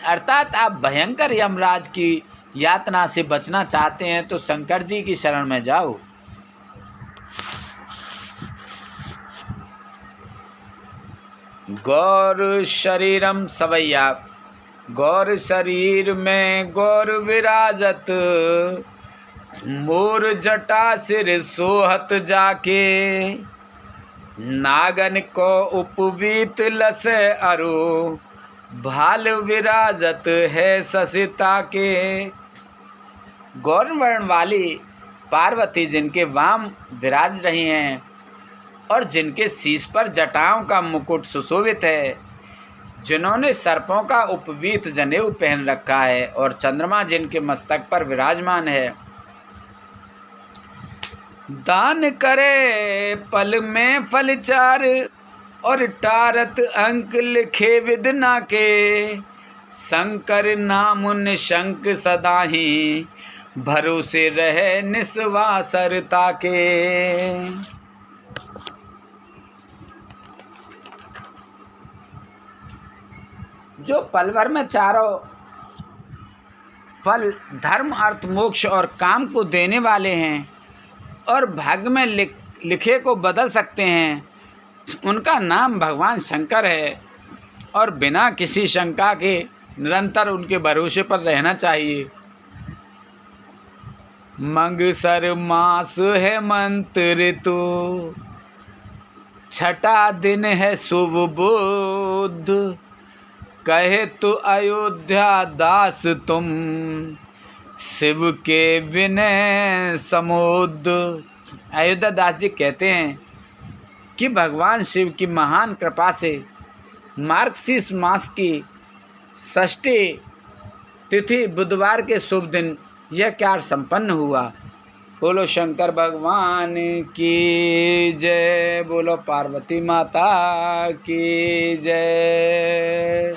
अर्थात आप भयंकर यमराज की यातना से बचना चाहते हैं तो शंकर जी की शरण में जाओ। गौर शरीरम सवैया, गौर शरीर में गौर विराजत, मोर जटा सिर सोहत जाके, नागन को उपवीत लसे अरु, भाल विराजत है ससिता के। गौर वर्ण वाली पार्वती जिनके वाम विराज रही हैं और जिनके शीश पर जटाओं का मुकुट सुशोभित है, जिन्होंने सर्पों का उपवीत जनेऊ पहन रखा है और चंद्रमा जिनके मस्तक पर विराजमान है, दान करे पल में फलचार और टारत अंक लिखे विदना के, शंकर नाम निशंक सदा ही भरोसे रहे निस्वासरता के। जो पल भर में चारों फल धर्म अर्थ मोक्ष और काम को देने वाले हैं और भाग्य में लिखे को बदल सकते हैं, उनका नाम भगवान शंकर है और बिना किसी शंका के निरंतर उनके भरोसे पर रहना चाहिए। मंगसर मास है मंत्र ऋतु, छठा दिन है शुभ बुध, कहे तो अयोध्या दास तुम, शिव के विनय समुद। अयोध्या दास जी कहते हैं कि भगवान शिव की महान कृपा से मार्गशीर्ष मास की षष्ठी तिथि बुधवार के शुभ दिन यह कार्य संपन्न हुआ। बोलो शंकर भगवान की जय, बोलो पार्वती माता की जय।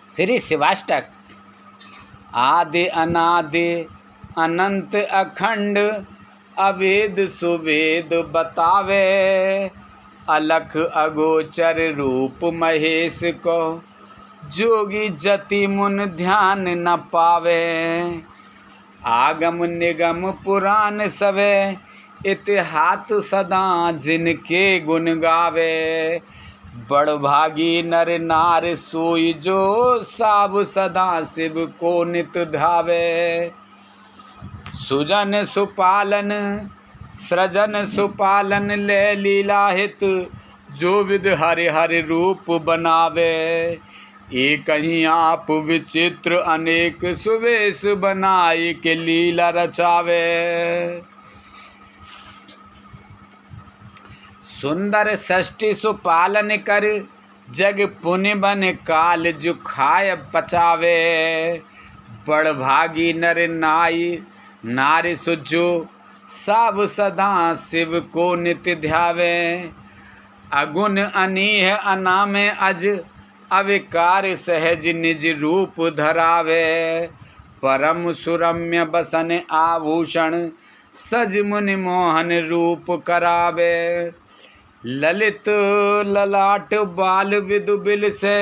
श्री शिवाष्टक। आदि अनादि अनंत अखंड, अवेद सुवेद बतावे, अलख अगोचर रूप महेश को, जोगी जति मुन ध्यान न पावे, आगम निगम पुराण सवे, इतिहास सदा जिनके गुण गावे, बड़भागी नर नार सोई जो, साब सदा शिव को नित धावे, सुजन सुपालन सृजन सुपालन ले लीला हित, जो विद हरि हरि रूप बनावे, एक ही आप विचित्र अनेक सुवेश बनाई के लीला रचावे, सुंदर षष्ठी सुपालन कर, जग पुण्य बन काल जुखाय पचावे, बड़भागी नर नाई नारी सुजो, साब सदा शिव को नित्य ध्यावे, अगुण अनीह अनामे अज, अविकार सहज निज रूप धरावे, परम सुरम्य बसन आभूषण, सज मुनि मोहन रूप करावे, ललित ललाट बाल विदु बिल से,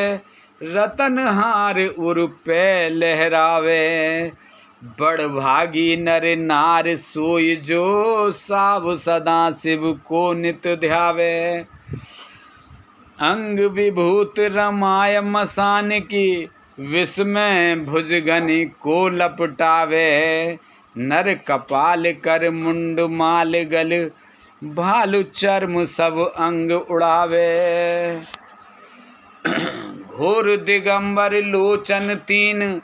रतनहार उर पे लहरावे, बड़भागी नर नार सोई जो, साब सदा शिव को नित ध्यावे, अंग विभूत रमाय मसान की, विस्मय भुजगनि को लपटावे, नर कपाल कर मुंड माल गल, भालु चर्म सब अंग उड़ावे, घोर दिगंबर लोचन तीन,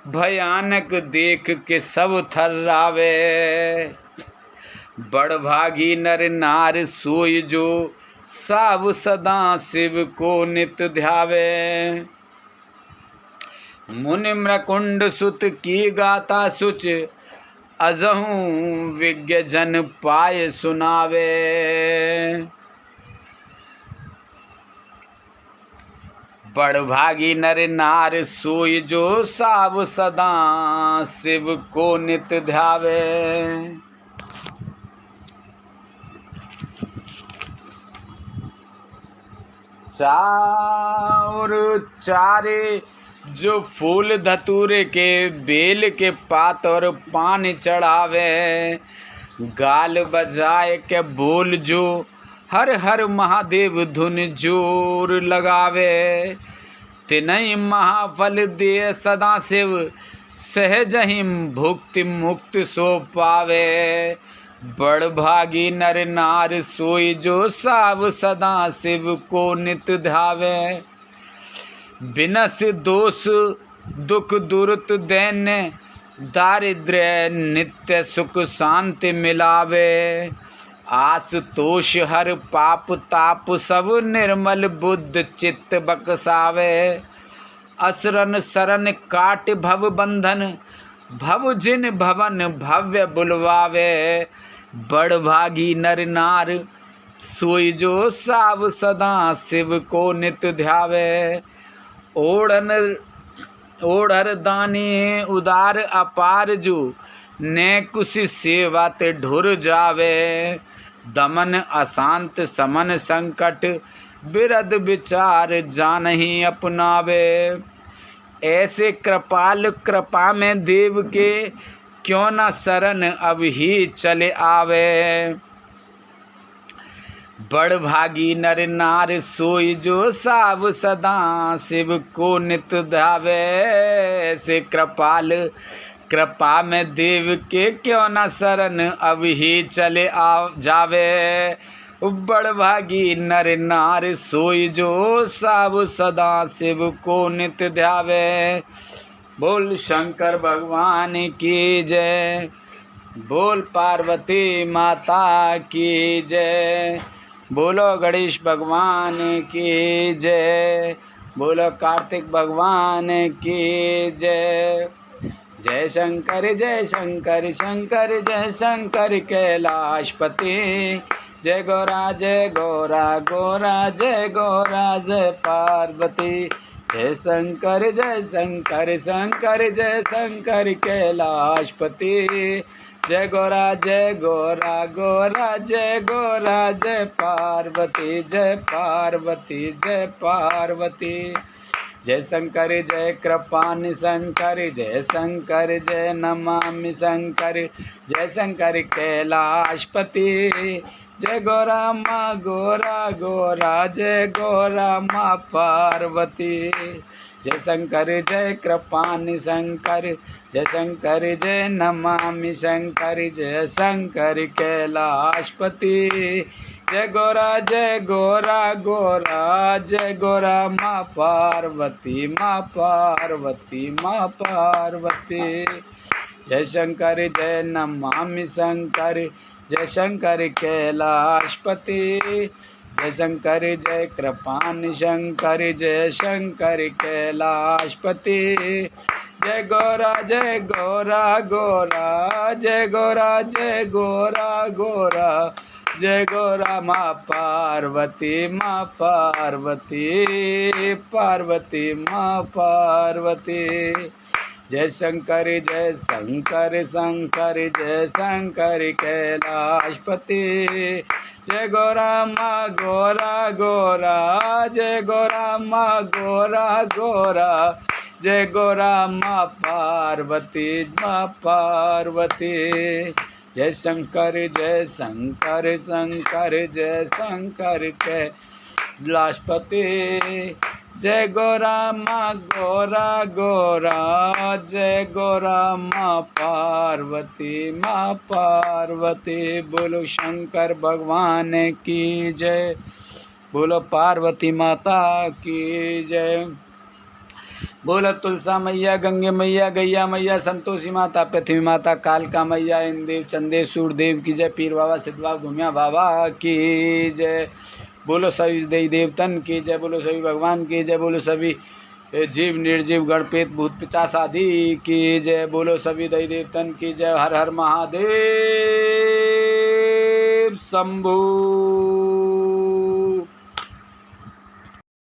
भयानक देख के सब थर्रावे, बड़भागी नर नार सोई जो, साब सदा शिव को नित ध्यावे, मुनि मृकुंड सुत की गाता सुच, अजहूं विज्ञ जन पाए सुनावे, बड़भागी नर नार सोई जो, साब सदा शिव को नित ध्यावे। चार चारे जो फूल धतूरे के बेल के पात और पान चढ़ावे, गाल बजाए के बोल जो हर हर महादेव धुन जोर लगावे, तिनई महाफल दिए सदा शिव सहज ही भुक्ति मुक्त सो पावे, बड़ भागी नर नार सोई जो साव सदा शिव को नित ध्यावे, बिनस दोष दुख दुरुत दैन्य दारिद्र्य नित्य सुख शांति मिलावे, आस तोष हर पाप ताप सब निर्मल बुद्ध चित्त बकसावे, असरन सरन काट भव बंधन भव जिन भवन भव्य बुलवावे, बड़ भागी नर नार सोई जो साव सदा शिव को नित ध्यावे, ओढ़र दानी उदार अपार जो ने कुछ सेवा ते ढुर जावे, दमन अशांत समन संकट बिरद विचार जानहि अपनावे, ऐसे कृपाल कृपा में देव के क्यों न शरण अब ही चले आवे, बड़ भागी नर नार सोई जो साव सदा शिव को नित ध्यावे, ऐसे कृपाल कृपा में देव के क्यों न शरण अब ही चले आ जावे, बड़ भागी नर नार सोई जो साव सदा शिव को नित ध्यावे। बोल शंकर भगवान की जय, बोल पार्वती माता की जय, बोलो गणेश भगवान की जय, बोलो कार्तिक भगवान की जय। जय शंकर शंकर जय शंकर कैलाशपति, जय गौरा गौरा जय गौरा जय पार्वती, जय शंकर जय शंकर कैलाशपति, जय गौरा गौरा जय पार्वती जय पार्वती। जय शंकर जय कृपानि शंकर, जय शंकर जय नमामि शंकर, जय शंकर कैलाशपति, जय गौरा माँ गौरा जय गौरा माँ पार्वती, जय शंकर जय कृपानि शंकर, जय शंकर जय नमामि शंकर, जय शंकर कैलाशपति, जय गौरा गौरा जय गौरा माँ पार्वती जय शंकर जय नमामि शंकर, जय शंकर कैलाशपति, जय शंकर जय कृपानि शंकर, जय शंकर कैलाशपति, जय गौरा गौरा जय गौरा जय गौरा माँ पार्वती माँ पार्वती। जय शंकर जय शंकर कैलाशपति, जय गौरा माँ गौरा जय गौरा माँ गौरा जय गौरा माँ पार्वती जय शंकर जय शंकर कैलाशपति, जय गौरा माँ गौरा जय गौरा माँ पार्वती। बोलो शंकर भगवान की जय, बोलो पार्वती माता की जय, बोलो तुलसा मैया, गंगे मैया, गैया मैया, संतोषी माता, पृथ्वी माता, कालका मैया, इंदेव चंदेव सूरदेव की जय, पीर बाबा सिद्ध बाबा घुमिया बाबा की जय, बोलो सभी देवी देवतन की जय, बोलो सभी भगवान की जय, बोलो सभी जीव निर्जीव गणपेत भूत पिचास आदि की जय, बोलो सभी देवी देवतन की जय। हर हर महादेव शंभू।